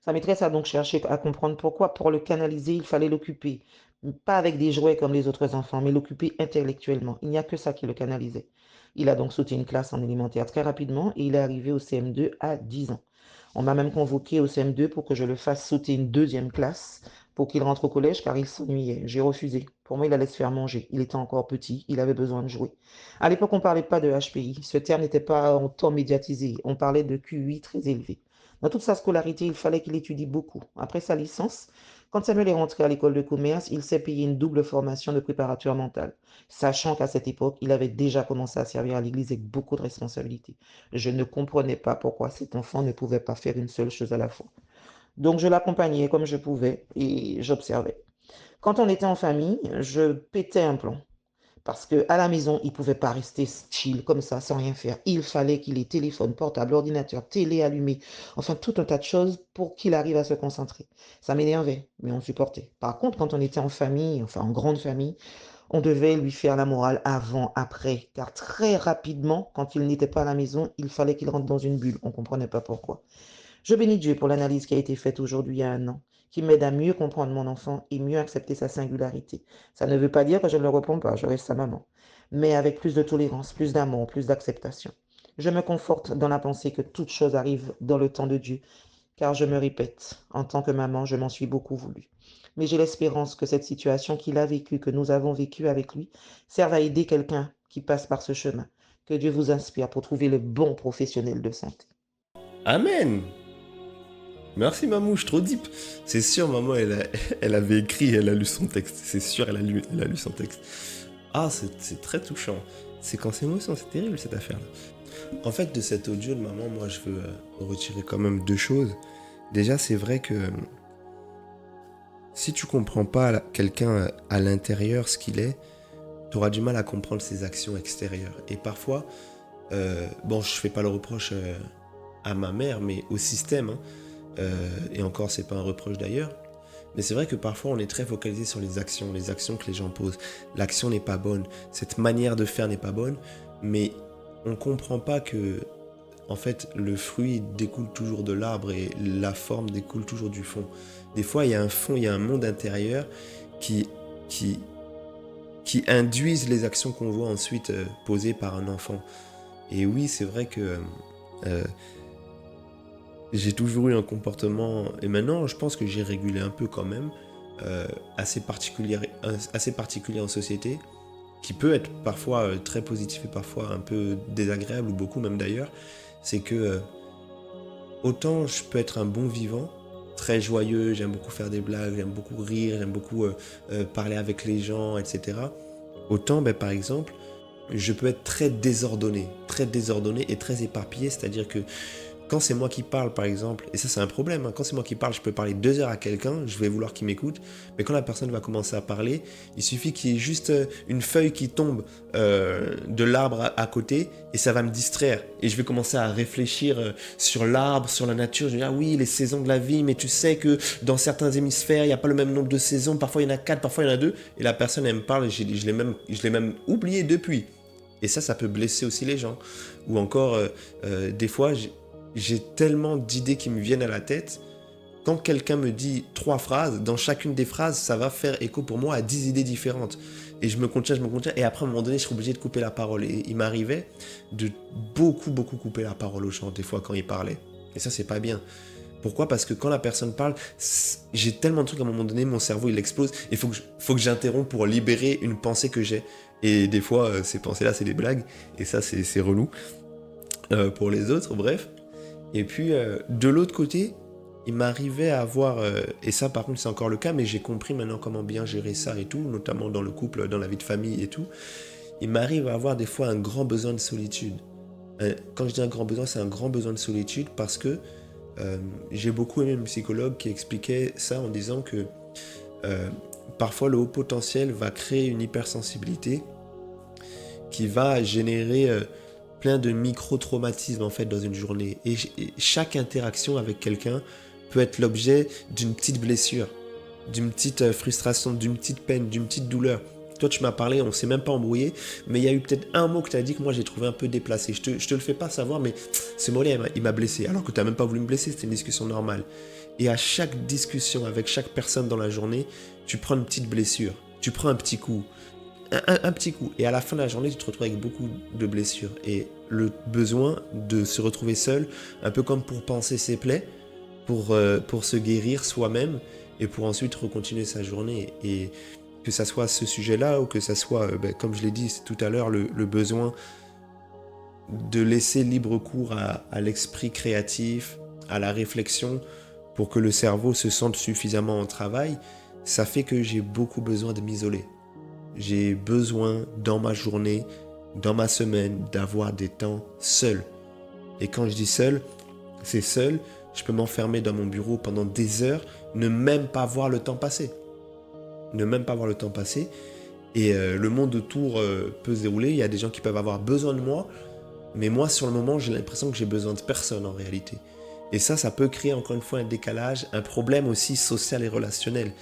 Sa maîtresse a donc cherché à comprendre pourquoi. Pour le canaliser, il fallait l'occuper. Pas avec des jouets comme les autres enfants, mais l'occuper intellectuellement. Il n'y a que ça qui le canalisait. Il a donc sauté une classe en élémentaire très rapidement et il est arrivé au CM2 à 10 ans. On m'a même convoqué au CM2 pour que je le fasse sauter une deuxième classe pour qu'il rentre au collège car il s'ennuyait. J'ai refusé. Pour moi, il allait se faire manger. Il était encore petit, il avait besoin de jouer. À l'époque, on ne parlait pas de HPI. Ce terme n'était pas en temps médiatisé. On parlait de QI très élevé. Dans toute sa scolarité, il fallait qu'il étudie beaucoup. Après sa licence, quand Samuel est rentré à l'école de commerce, il s'est payé une double formation de préparateur mental, sachant qu'à cette époque, il avait déjà commencé à servir à l'église avec beaucoup de responsabilités. Je ne comprenais pas pourquoi cet enfant ne pouvait pas faire une seule chose à la fois. Donc je l'accompagnais comme je pouvais et j'observais. Quand on était en famille, je pétais un plomb. Parce qu'à la maison, il ne pouvait pas rester chill comme ça, sans rien faire. Il fallait qu'il ait téléphone, portable, ordinateur, télé allumé, enfin tout un tas de choses pour qu'il arrive à se concentrer. Ça m'énervait, mais on supportait. Par contre, quand on était en famille, enfin en grande famille, on devait lui faire la morale avant, après, car très rapidement, quand il n'était pas à la maison, il fallait qu'il rentre dans une bulle. On ne comprenait pas pourquoi. Je bénis Dieu pour l'analyse qui a été faite aujourd'hui il y a un an, qui m'aide à mieux comprendre mon enfant et mieux accepter sa singularité. Ça ne veut pas dire que je ne le reprends pas, je reste sa maman, mais avec plus de tolérance, plus d'amour, plus d'acceptation. Je me conforte dans la pensée que toute chose arrive dans le temps de Dieu, car je me répète, en tant que maman, je m'en suis beaucoup voulu. Mais j'ai l'espérance que cette situation qu'il a vécue, que nous avons vécue avec lui, serve à aider quelqu'un qui passe par ce chemin. Que Dieu vous inspire pour trouver le bon professionnel de santé. Amen. Merci Mamouche, trop deep. C'est sûr, maman, elle avait écrit, elle a lu son texte. C'est sûr, elle a lu son texte. Ah, c'est très touchant. Séquence émotion, c'est terrible cette affaire-là. En fait, de cet audio de maman, moi, je veux retirer quand même deux choses. Déjà, c'est vrai que si tu comprends pas quelqu'un à l'intérieur, ce qu'il est, tu auras du mal à comprendre ses actions extérieures. Et parfois, bon, je fais pas le reproche à ma mère, mais au système, hein. Et encore, c'est pas un reproche d'ailleurs. Mais c'est vrai que parfois, on est très focalisé sur les actions que les gens posent. L'action n'est pas bonne, cette manière de faire n'est pas bonne, mais on comprend pas que, en fait, le fruit découle toujours de l'arbre et la forme découle toujours du fond. Des fois, il y a un fond, il y a un monde intérieur qui qui induisent les actions qu'on voit ensuite posées par un enfant. Et oui, c'est vrai que j'ai toujours eu un comportement, et maintenant je pense que j'ai régulé un peu quand même, assez particulier en société, qui peut être parfois très positif et parfois un peu désagréable, ou beaucoup même d'ailleurs. C'est que autant je peux être un bon vivant, très joyeux, j'aime beaucoup faire des blagues, j'aime beaucoup rire, j'aime beaucoup parler avec les gens, etc. Autant, par exemple, je peux être très désordonné et très éparpillé, c'est-à-dire que quand c'est moi qui parle, par exemple, et ça c'est un problème, hein, quand c'est moi qui parle, je peux parler 2 heures à quelqu'un, je vais vouloir qu'il m'écoute, mais quand la personne va commencer à parler, il suffit qu'il y ait juste une feuille qui tombe de l'arbre à côté, et ça va me distraire, et je vais commencer à réfléchir sur l'arbre, sur la nature, je vais dire, ah oui, les saisons de la vie, mais tu sais que dans certains hémisphères, il n'y a pas le même nombre de saisons, parfois il y en a 4, parfois il y en a 2, et la personne elle me parle, et je l'ai même oublié depuis. Et ça peut blesser aussi les gens. Ou encore, des fois, j'ai tellement d'idées qui me viennent à la tête. Quand quelqu'un me dit 3 phrases, dans chacune des phrases, ça va faire écho pour moi à 10 idées différentes. Et je me contiens, et après, à un moment donné, je suis obligé de couper la parole. Et il m'arrivait de beaucoup couper la parole aux gens, des fois, quand ils parlaient. Et ça, c'est pas bien. Pourquoi ? Parce que quand la personne parle, j'ai tellement de trucs, à un moment donné, mon cerveau, il explose. Il faut que j'interrompe pour libérer une pensée que j'ai. Et des fois, ces pensées-là, c'est des blagues. Et ça, c'est relou pour les autres, bref. Et puis, de l'autre côté, il m'arrivait à avoir... et ça, par contre, c'est encore le cas, mais j'ai compris maintenant comment bien gérer ça et tout, notamment dans le couple, dans la vie de famille et tout. Il m'arrive à avoir des fois un grand besoin de solitude. Quand je dis un grand besoin, c'est un grand besoin de solitude parce que j'ai beaucoup aimé un psychologue qui expliquait ça en disant que parfois le haut potentiel va créer une hypersensibilité qui va générer plein de micro-traumatismes en fait dans une journée. Et chaque interaction avec quelqu'un peut être l'objet d'une petite blessure, d'une petite frustration, d'une petite peine, d'une petite douleur. Toi, tu m'as parlé, on s'est même pas embrouillé, mais il y a eu peut-être un mot que tu as dit que moi j'ai trouvé un peu déplacé. Je te le fais pas savoir, mais ce mot-là, il m'a blessé. Alors que tu n'as même pas voulu me blesser, c'était une discussion normale. Et à chaque discussion avec chaque personne dans la journée, tu prends une petite blessure, tu prends un petit coup. Un petit coup. Et à la fin de la journée, tu te retrouves avec beaucoup de blessures. Et le besoin de se retrouver seul, un peu comme pour panser ses plaies, pour se guérir soi-même, et pour ensuite recontinuer sa journée. Et que ça soit ce sujet-là, ou que ça soit, comme je l'ai dit tout à l'heure, le besoin de laisser libre cours à l'esprit créatif, à la réflexion, pour que le cerveau se sente suffisamment en travail, ça fait que j'ai beaucoup besoin de m'isoler. J'ai besoin, dans ma journée, dans ma semaine, d'avoir des temps seul. Et quand je dis seul, c'est seul, je peux m'enfermer dans mon bureau pendant des heures, ne même pas voir le temps passer. Et le monde autour peut se dérouler, il y a des gens qui peuvent avoir besoin de moi, mais moi, sur le moment, j'ai l'impression que j'ai besoin de personne en réalité. Et ça peut créer encore une fois un décalage, un problème aussi social et relationnel,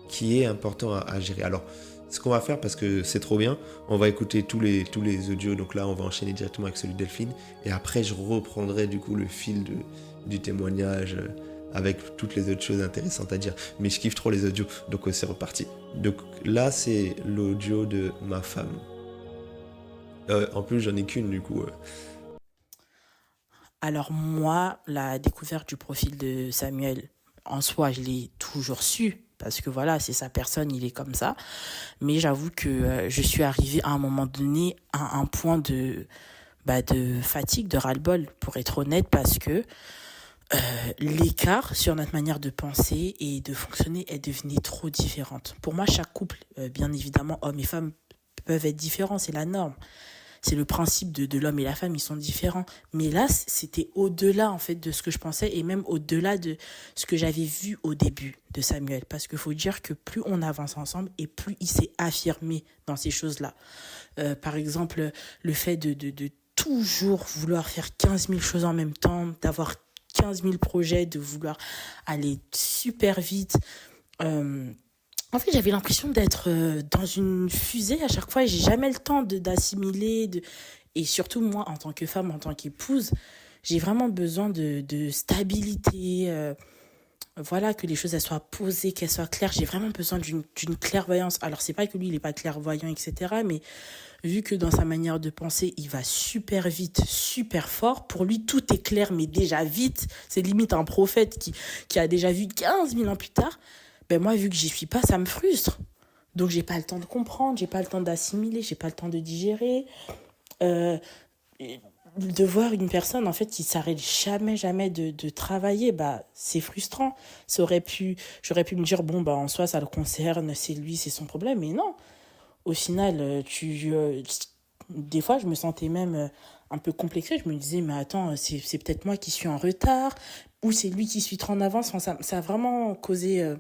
qui est important à gérer. Alors, ce qu'on va faire, parce que c'est trop bien, on va écouter tous les audios, donc là on va enchaîner directement avec celui de Delphine, et après je reprendrai du coup le fil du témoignage avec toutes les autres choses intéressantes à dire. Mais je kiffe trop les audios, donc c'est reparti. Donc là c'est l'audio de ma femme. En plus j'en ai qu'une du coup. Alors moi, la découverte du profil de Samuel, en soi, je l'ai toujours su, parce que voilà, c'est sa personne, il est comme ça. Mais j'avoue que je suis arrivée à un moment donné à un point de fatigue, de ras-le-bol, pour être honnête, parce que l'écart sur notre manière de penser et de fonctionner est devenu trop différente. Pour moi, chaque couple, bien évidemment, hommes et femmes peuvent être différents, c'est la norme. C'est le principe de l'homme et la femme, ils sont différents. Mais là, c'était au-delà, en fait, de ce que je pensais et même au-delà de ce que j'avais vu au début de Samuel. Parce qu'il faut dire que plus on avance ensemble et plus il s'est affirmé dans ces choses-là. Par exemple, le fait de toujours vouloir faire 15 000 choses en même temps, d'avoir 15 000 projets, de vouloir aller super vite. En fait, j'avais l'impression d'être dans une fusée à chaque fois et j'ai jamais le temps d'assimiler. Et surtout, moi, en tant que femme, en tant qu'épouse, j'ai vraiment besoin de stabilité. voilà, que les choses elles soient posées, qu'elles soient claires. J'ai vraiment besoin d'une clairvoyance. Alors, c'est pas que lui, il est pas clairvoyant, etc. Mais vu que dans sa manière de penser, il va super vite, super fort, pour lui, tout est clair, mais déjà vite. C'est limite un prophète qui a déjà vu 15 000 ans plus tard. Ben moi, vu que j'y suis pas, ça me frustre. Donc, j'ai pas le temps de comprendre, j'ai pas le temps d'assimiler, j'ai pas le temps de digérer. Euh, de voir une personne en fait qui s'arrête jamais de travailler, bah c'est frustrant. J'aurais pu me dire bon bah en soi ça le concerne, c'est lui, c'est son problème, mais non. Au final, des fois je me sentais même un peu complexée. Je me disais mais attends, c'est peut-être moi qui suis en retard ou c'est lui qui suit trop en avance. Enfin, ça a vraiment causé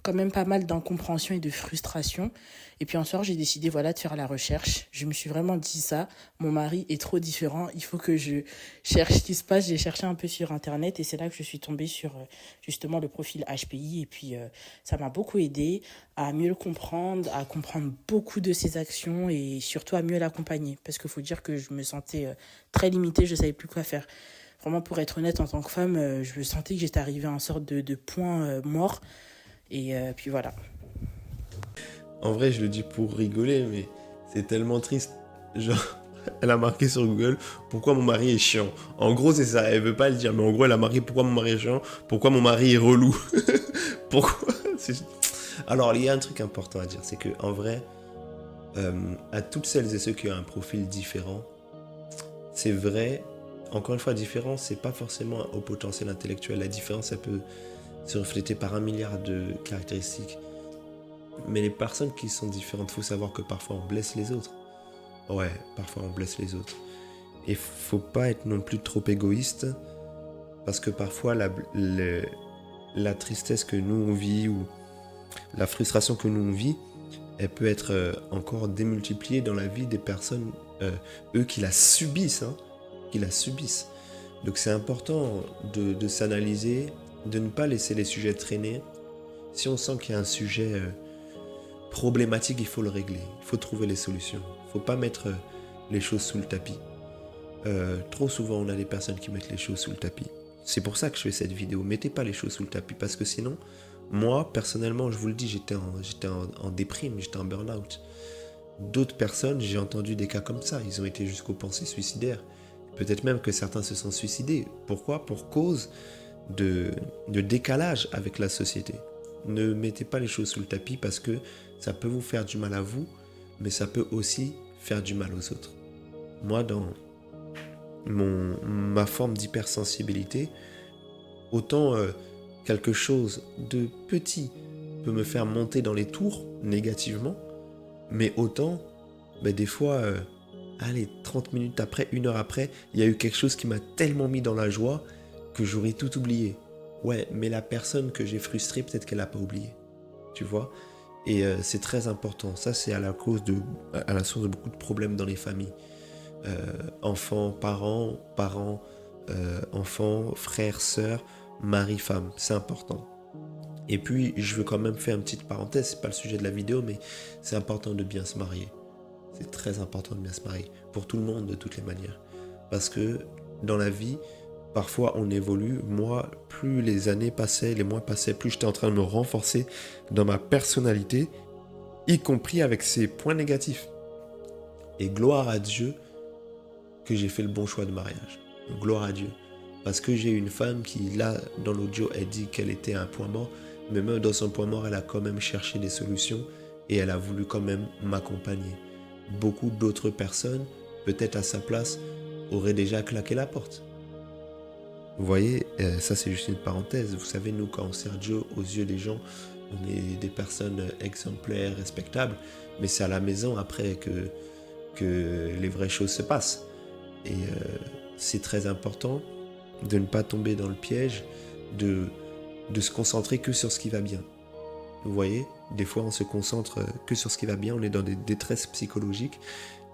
quand même pas mal d'incompréhension et de frustration. Et puis un soir, j'ai décidé voilà, de faire la recherche. Je me suis vraiment dit ça. Mon mari est trop différent. Il faut que je cherche ce qui se passe. J'ai cherché un peu sur Internet et c'est là que je suis tombée sur justement le profil HPI. Et puis ça m'a beaucoup aidé à mieux le comprendre, à comprendre beaucoup de ses actions et surtout à mieux l'accompagner. Parce qu'il faut dire que je me sentais très limitée. Je ne savais plus quoi faire. Vraiment, pour être honnête, en tant que femme, je sentais que j'étais arrivée à une sorte de point mort. Et puis voilà. En vrai, je le dis pour rigoler, mais c'est tellement triste. Genre, elle a marqué sur Google pourquoi mon mari est chiant. En gros, c'est ça. Elle veut pas le dire, mais en gros, elle a marqué pourquoi mon mari est chiant, pourquoi mon mari est relou. Pourquoi Alors, il y a un truc important à dire, c'est que en vrai, à toutes celles et ceux qui ont un profil différent, c'est vrai. Encore une fois, différent, c'est pas forcément au potentiel intellectuel. La différence, elle peut se refléter par 1 milliard de caractéristiques. Mais les personnes qui sont différentes, il faut savoir que parfois on blesse les autres. Ouais, parfois on blesse les autres. Et faut pas être non plus trop égoïste, parce que parfois la tristesse que nous on vit ou la frustration que nous on vit, elle peut être encore démultipliée dans la vie des personnes, eux qui la subissent, qui la subissent. Donc c'est important de s'analyser, de ne pas laisser les sujets traîner. Si on sent qu'il y a un sujet problématique, il faut le régler. Il faut trouver les solutions. Il ne faut pas mettre les choses sous le tapis. Trop souvent, on a des personnes qui mettent les choses sous le tapis. C'est pour ça que je fais cette vidéo. Mettez pas les choses sous le tapis, parce que sinon, moi, personnellement, je vous le dis, j'étais en déprime, j'étais en burn-out. D'autres personnes, j'ai entendu des cas comme ça. Ils ont été jusqu'aux pensées suicidaires. Peut-être même que certains se sont suicidés. Pourquoi ? Pour cause de décalage avec la société. Ne mettez pas les choses sous le tapis, parce que ça peut vous faire du mal à vous, mais ça peut aussi faire du mal aux autres. Moi, dans ma forme d'hypersensibilité, autant quelque chose de petit peut me faire monter dans les tours négativement, mais autant, des fois, 30 minutes après, 1 heure après, il y a eu quelque chose qui m'a tellement mis dans la joie que j'aurais tout oublié. Ouais, mais la personne que j'ai frustrée, peut-être qu'elle n'a pas oublié. Tu vois ? Et c'est très important. Ça, c'est à la source de beaucoup de problèmes dans les familles. Enfants, parents, enfants, frères, sœurs, mari, femme. C'est important. Et puis, je veux quand même faire une petite parenthèse. C'est pas le sujet de la vidéo, mais c'est important de bien se marier. C'est très important de bien se marier. Pour tout le monde, de toutes les manières. Parce que dans la vie, parfois on évolue. Moi, plus les années passaient, les mois passaient, plus j'étais en train de me renforcer dans ma personnalité, y compris avec ses points négatifs. Et gloire à Dieu que j'ai fait le bon choix de mariage. Gloire à Dieu. Parce que j'ai une femme qui, là, dans l'audio, elle dit qu'elle était à un point mort, mais même dans son point mort, elle a quand même cherché des solutions et elle a voulu quand même m'accompagner. Beaucoup d'autres personnes, peut-être à sa place, auraient déjà claqué la porte. Vous voyez, ça c'est juste une parenthèse. Vous savez, nous, quand on sert Dieu aux yeux des gens, on est des personnes exemplaires, respectables, mais c'est à la maison après que les vraies choses se passent. Et c'est très important de ne pas tomber dans le piège de se concentrer que sur ce qui va bien. Vous voyez, des fois on se concentre que sur ce qui va bien, on est dans des détresses psychologiques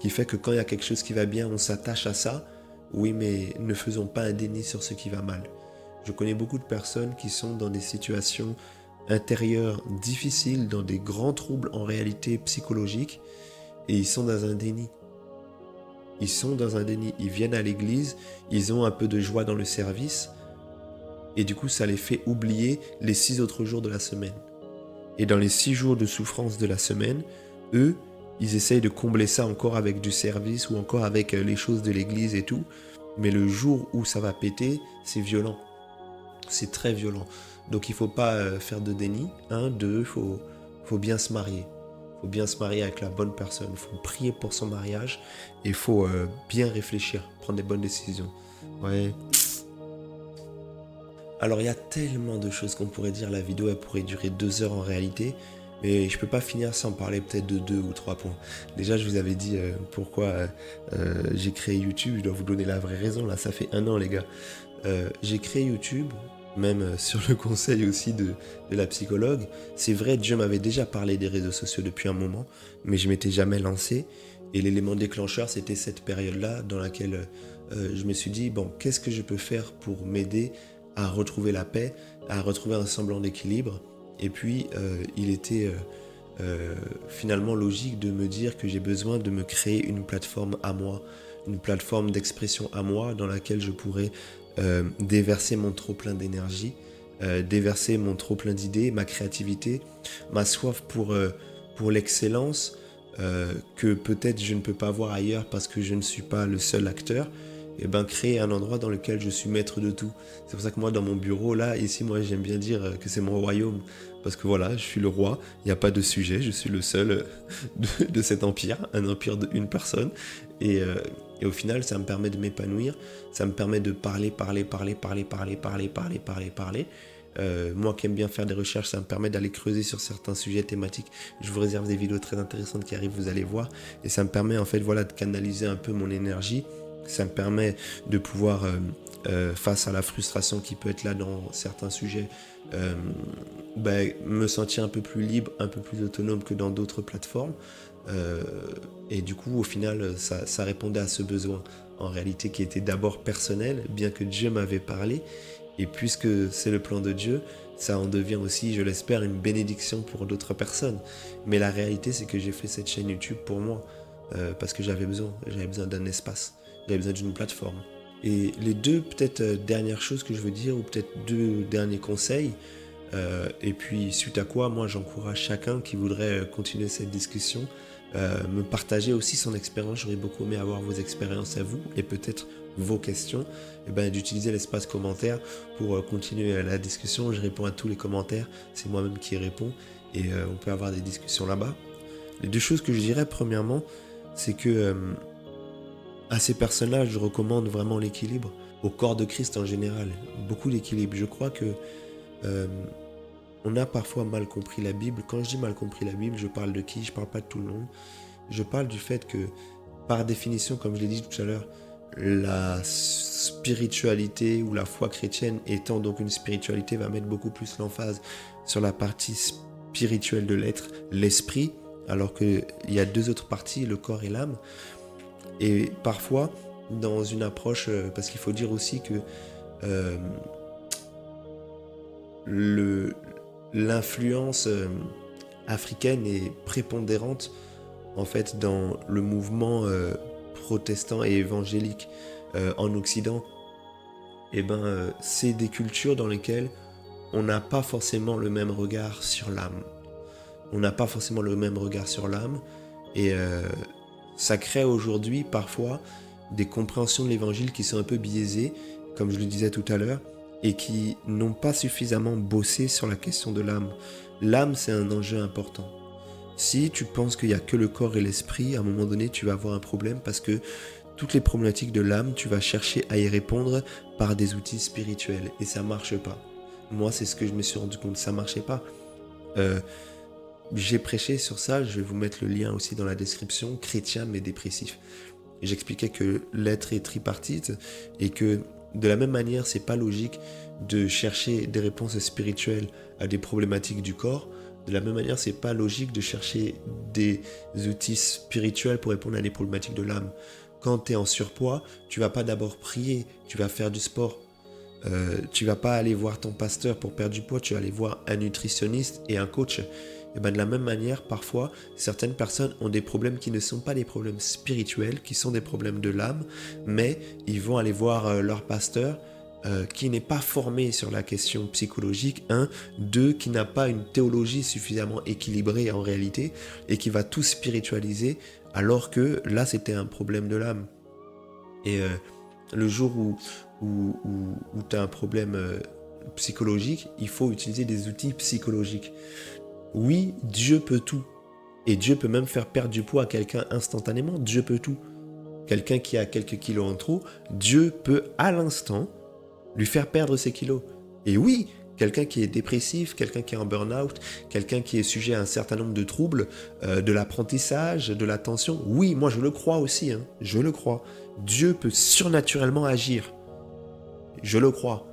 qui fait que quand il y a quelque chose qui va bien, on s'attache à ça. Oui, mais ne faisons pas un déni sur ce qui va mal. Je connais beaucoup de personnes qui sont dans des situations intérieures difficiles, dans des grands troubles en réalité psychologiques, et ils sont dans un déni. Ils viennent à l'église, ils ont un peu de joie dans le service, Et du coup, ça les fait oublier les 6 autres jours de la semaine. Et dans les 6 jours de souffrance de la semaine, eux, ils essayent de combler ça encore avec du service ou encore avec les choses de l'église et tout. Mais le jour où ça va péter, c'est violent. C'est très violent. Donc il ne faut pas faire de déni. 1, 2, il faut bien se marier. Il faut bien se marier avec la bonne personne. Il faut prier pour son mariage. Et il faut bien réfléchir, prendre des bonnes décisions. Ouais. Alors il y a tellement de choses qu'on pourrait dire. La vidéo, elle pourrait durer 2 heures en réalité. Mais je peux pas finir sans parler peut-être de 2 ou 3 points. Déjà, je vous avais dit pourquoi j'ai créé YouTube. Je dois vous donner la vraie raison. Là, ça fait 1 an, les gars. J'ai créé YouTube, même sur le conseil aussi de la psychologue. C'est vrai, Dieu m'avait déjà parlé des réseaux sociaux depuis un moment, mais je m'étais jamais lancé. Et l'élément déclencheur, c'était cette période-là dans laquelle je me suis dit, bon, qu'est-ce que je peux faire pour m'aider à retrouver la paix, à retrouver un semblant d'équilibre. Et puis, il était finalement logique de me dire que j'ai besoin de me créer une plateforme à moi, une plateforme d'expression à moi dans laquelle je pourrais déverser mon trop-plein d'énergie, déverser mon trop-plein d'idées, ma créativité, ma soif pour l'excellence que peut-être je ne peux pas avoir ailleurs parce que je ne suis pas le seul acteur. Et ben créer un endroit dans lequel je suis maître de tout. C'est pour ça que moi dans mon bureau là, ici moi j'aime bien dire que c'est mon royaume, parce que voilà, je suis le roi, il n'y a pas de sujet, je suis le seul de cet empire, un empire d'une personne, et au final ça me permet de m'épanouir, ça me permet de parler. Moi qui aime bien faire des recherches, ça me permet d'aller creuser sur certains sujets thématiques. Je vous réserve des vidéos très intéressantes qui arrivent, vous allez voir, et ça me permet en fait voilà de canaliser un peu mon énergie. Ça me permet de pouvoir, face à la frustration qui peut être là dans certains sujets, me sentir un peu plus libre, un peu plus autonome que dans d'autres plateformes. Et du coup, au final, ça répondait à ce besoin, en réalité, qui était d'abord personnel, bien que Dieu m'avait parlé. Et puisque c'est le plan de Dieu, ça en devient aussi, je l'espère, une bénédiction pour d'autres personnes. Mais la réalité, c'est que j'ai fait cette chaîne YouTube pour moi, parce que j'avais besoin d'un espace. J'avais besoin d'une plateforme. Et les 2 peut-être dernières choses que je veux dire, ou peut-être 2 derniers conseils, et puis suite à quoi moi j'encourage chacun qui voudrait continuer cette discussion, me partager aussi son expérience. J'aurais beaucoup aimé avoir vos expériences à vous, et peut-être vos questions, et d'utiliser l'espace commentaire pour continuer la discussion. Je réponds à tous les commentaires, c'est moi-même qui réponds, et on peut avoir des discussions là-bas. Les 2 choses que je dirais, premièrement, c'est que à ces personnages, je recommande vraiment l'équilibre. Au corps de Christ en général, beaucoup d'équilibre. Je crois que on a parfois mal compris la Bible. Quand je dis mal compris la Bible, je parle de qui? Je parle pas de tout le monde. Je parle du fait que, par définition, comme je l'ai dit tout à l'heure, la spiritualité ou la foi chrétienne étant donc une spiritualité va mettre beaucoup plus l'emphase sur la partie spirituelle de l'être, l'esprit, alors qu'il y a 2 autres parties, le corps et l'âme. Et parfois, dans une approche, parce qu'il faut dire aussi que l'influence africaine est prépondérante en fait dans le mouvement protestant et évangélique en Occident. Et c'est des cultures dans lesquelles on n'a pas forcément le même regard sur l'âme. Et ça crée aujourd'hui parfois des compréhensions de l'évangile qui sont un peu biaisées, comme je le disais tout à l'heure, et qui n'ont pas suffisamment bossé sur la question de l'âme. L'âme, c'est un enjeu important. Si tu penses qu'il n'y a que le corps et l'esprit, à un moment donné, tu vas avoir un problème parce que toutes les problématiques de l'âme, tu vas chercher à y répondre par des outils spirituels et ça ne marche pas. Moi, c'est ce que je me suis rendu compte, ça ne marchait pas. J'ai prêché sur ça, je vais vous mettre le lien aussi dans la description, chrétien mais dépressif. Et j'expliquais que l'être est tripartite et que de la même manière, c'est pas logique de chercher des réponses spirituelles à des problématiques du corps. De la même manière, c'est pas logique de chercher des outils spirituels pour répondre à des problématiques de l'âme. Quand tu es en surpoids, tu vas pas d'abord prier, tu vas faire du sport. Tu vas pas aller voir ton pasteur pour perdre du poids, tu vas aller voir un nutritionniste et un coach. Et de la même manière, parfois, certaines personnes ont des problèmes qui ne sont pas des problèmes spirituels, qui sont des problèmes de l'âme, mais ils vont aller voir leur pasteur qui n'est pas formé sur la question psychologique, 1, 2, qui n'a pas une théologie suffisamment équilibrée en réalité, et qui va tout spiritualiser, alors que là, c'était un problème de l'âme. Et le jour où tu as un problème psychologique, il faut utiliser des outils psychologiques. Oui, Dieu peut tout. Et Dieu peut même faire perdre du poids à quelqu'un instantanément. Dieu peut tout. Quelqu'un qui a quelques kilos en trop, Dieu peut à l'instant lui faire perdre ses kilos. Et oui, quelqu'un qui est dépressif, quelqu'un qui est en burn-out, quelqu'un qui est sujet à un certain nombre de troubles, de l'apprentissage, de l'attention, oui, moi je le crois aussi, je le crois. Dieu peut surnaturellement agir. Je le crois.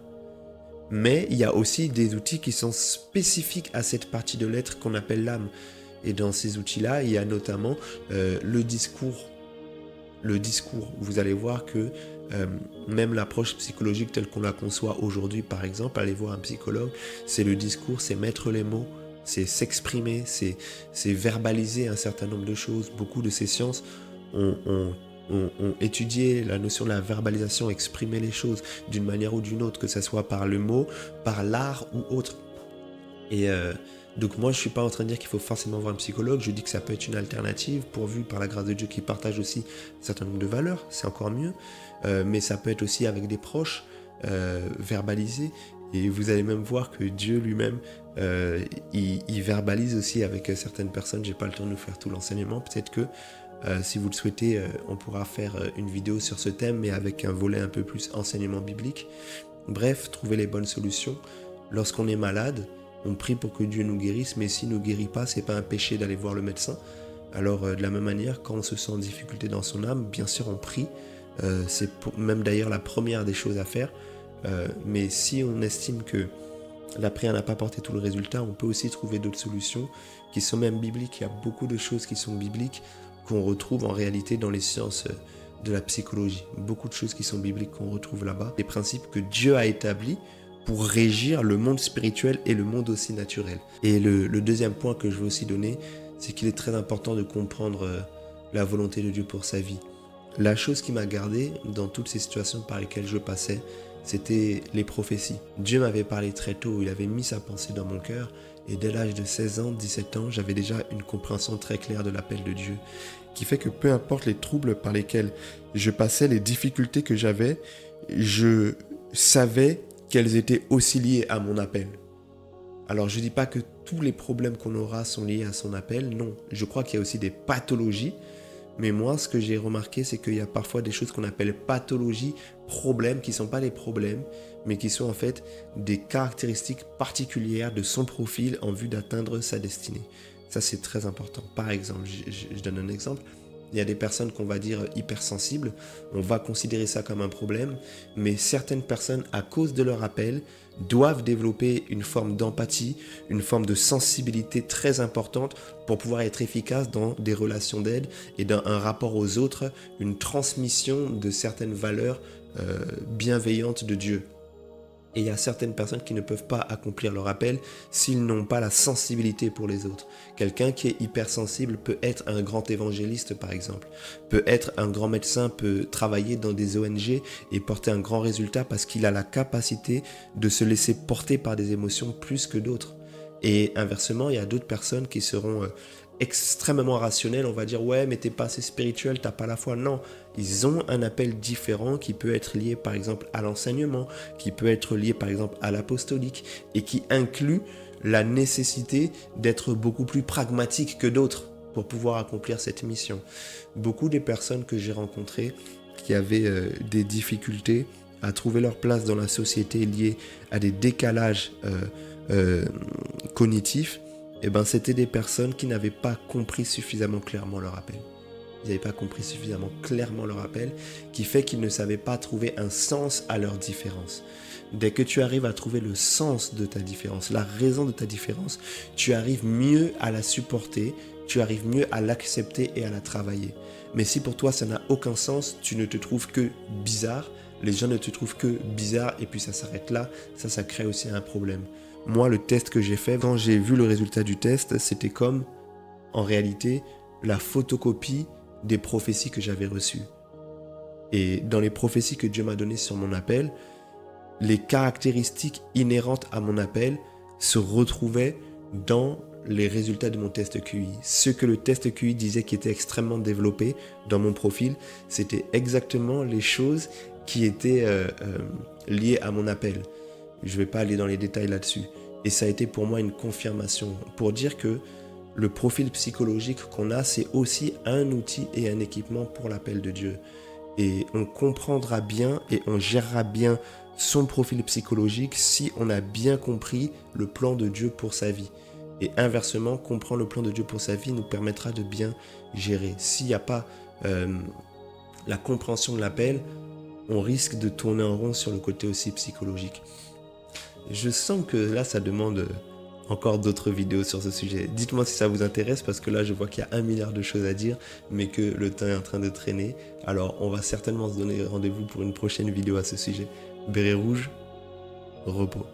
Mais il y a aussi des outils qui sont spécifiques à cette partie de l'être qu'on appelle l'âme. Et dans ces outils-là, il y a notamment le discours. Le discours. Vous allez voir que même l'approche psychologique telle qu'on la conçoit aujourd'hui, par exemple, aller voir un psychologue, c'est le discours, c'est mettre les mots, c'est s'exprimer, c'est verbaliser un certain nombre de choses. Beaucoup de ces sciences ont étudié la notion de la verbalisation, exprimer les choses d'une manière ou d'une autre, que ce soit par le mot, par l'art ou autre. Et donc moi je suis pas en train de dire qu'il faut forcément voir un psychologue, je dis que ça peut être une alternative pourvu par la grâce de Dieu qui partage aussi un certain nombre de valeurs, c'est encore mieux, mais ça peut être aussi avec des proches, verbalisé, et vous allez même voir que Dieu lui-même il verbalise aussi avec certaines personnes. J'ai pas le temps de nous faire tout l'enseignement, peut-être que si vous le souhaitez, on pourra faire une vidéo sur ce thème, mais avec un volet un peu plus enseignement biblique. Bref, trouver les bonnes solutions. Lorsqu'on est malade, on prie pour que Dieu nous guérisse, mais s'il ne nous guérit pas, c'est pas un péché d'aller voir le médecin. Alors de la même manière, quand on se sent en difficulté dans son âme, bien sûr on prie, c'est même d'ailleurs la première des choses à faire, mais si on estime que la prière n'a pas porté tout le résultat, on peut aussi trouver d'autres solutions qui sont même bibliques. Il y a beaucoup de choses qui sont bibliques qu'on retrouve en réalité dans les sciences de la psychologie. Beaucoup de choses qui sont bibliques qu'on retrouve là-bas. Des principes que Dieu a établis pour régir le monde spirituel et le monde aussi naturel. Et le deuxième point que je veux aussi donner, c'est qu'il est très important de comprendre la volonté de Dieu pour sa vie. La chose qui m'a gardé dans toutes ces situations par lesquelles je passais, c'était les prophéties. Dieu m'avait parlé très tôt, il avait mis sa pensée dans mon cœur, et dès l'âge de 16 ans, 17 ans, j'avais déjà une compréhension très claire de l'appel de Dieu, qui fait que peu importe les troubles par lesquels je passais, les difficultés que j'avais, je savais qu'elles étaient aussi liées à mon appel. Alors je ne dis pas que tous les problèmes qu'on aura sont liés à son appel, non. Je crois qu'il y a aussi des pathologies, mais moi ce que j'ai remarqué, c'est qu'il y a parfois des choses qu'on appelle pathologies, problèmes, qui ne sont pas des problèmes, mais qui sont en fait des caractéristiques particulières de son profil en vue d'atteindre sa destinée. Ça c'est très important. Par exemple, je donne un exemple. Il y a des personnes qu'on va dire hypersensibles, on va considérer ça comme un problème, mais certaines personnes, à cause de leur appel, doivent développer une forme d'empathie, une forme de sensibilité très importante pour pouvoir être efficaces dans des relations d'aide et dans un rapport aux autres, une transmission de certaines valeurs bienveillantes de Dieu. Et il y a certaines personnes qui ne peuvent pas accomplir leur appel s'ils n'ont pas la sensibilité pour les autres. Quelqu'un qui est hypersensible peut être un grand évangéliste, par exemple, peut être un grand médecin, peut travailler dans des ONG et porter un grand résultat parce qu'il a la capacité de se laisser porter par des émotions plus que d'autres. Et inversement, il y a d'autres personnes qui seront extrêmement rationnelles, on va dire ouais mais t'es pas assez spirituel, t'as pas la foi. Non, ils ont un appel différent qui peut être lié par exemple à l'enseignement, qui peut être lié par exemple à l'apostolique et qui inclut la nécessité d'être beaucoup plus pragmatique que d'autres pour pouvoir accomplir cette mission. Beaucoup des personnes que j'ai rencontrées qui avaient des difficultés à trouver leur place dans la société liées à des décalages cognitifs, eh ben, c'était des personnes qui n'avaient pas compris suffisamment clairement leur appel. Ils n'avaient pas compris suffisamment clairement leur appel, qui fait qu'ils ne savaient pas trouver un sens à leur différence. Dès que tu arrives à trouver le sens de ta différence, la raison de ta différence, tu arrives mieux à la supporter, tu arrives mieux à l'accepter et à la travailler. Mais si pour toi ça n'a aucun sens, tu ne te trouves que bizarre, les gens ne te trouvent que bizarre et puis ça s'arrête là, ça crée aussi un problème. Moi, le test que j'ai fait, quand j'ai vu le résultat du test, c'était comme, en réalité, la photocopie des prophéties que j'avais reçues. Et dans les prophéties que Dieu m'a données sur mon appel, les caractéristiques inhérentes à mon appel se retrouvaient dans les résultats de mon test QI. Ce que le test QI disait qui était extrêmement développé dans mon profil, c'était exactement les choses qui étaient liées à mon appel. Je ne vais pas aller dans les détails là-dessus. Et ça a été pour moi une confirmation pour dire que le profil psychologique qu'on a, c'est aussi un outil et un équipement pour l'appel de Dieu. Et on comprendra bien et on gérera bien son profil psychologique si on a bien compris le plan de Dieu pour sa vie. Et inversement, comprendre le plan de Dieu pour sa vie nous permettra de bien gérer. S'il n'y a pas la compréhension de l'appel, on risque de tourner en rond sur le côté aussi psychologique. Je sens que là, ça demande encore d'autres vidéos sur ce sujet. Dites-moi si ça vous intéresse, parce que là, je vois qu'il y a 1 milliard de choses à dire, mais que le temps est en train de traîner. Alors, on va certainement se donner rendez-vous pour une prochaine vidéo à ce sujet. Béret rouge, repos.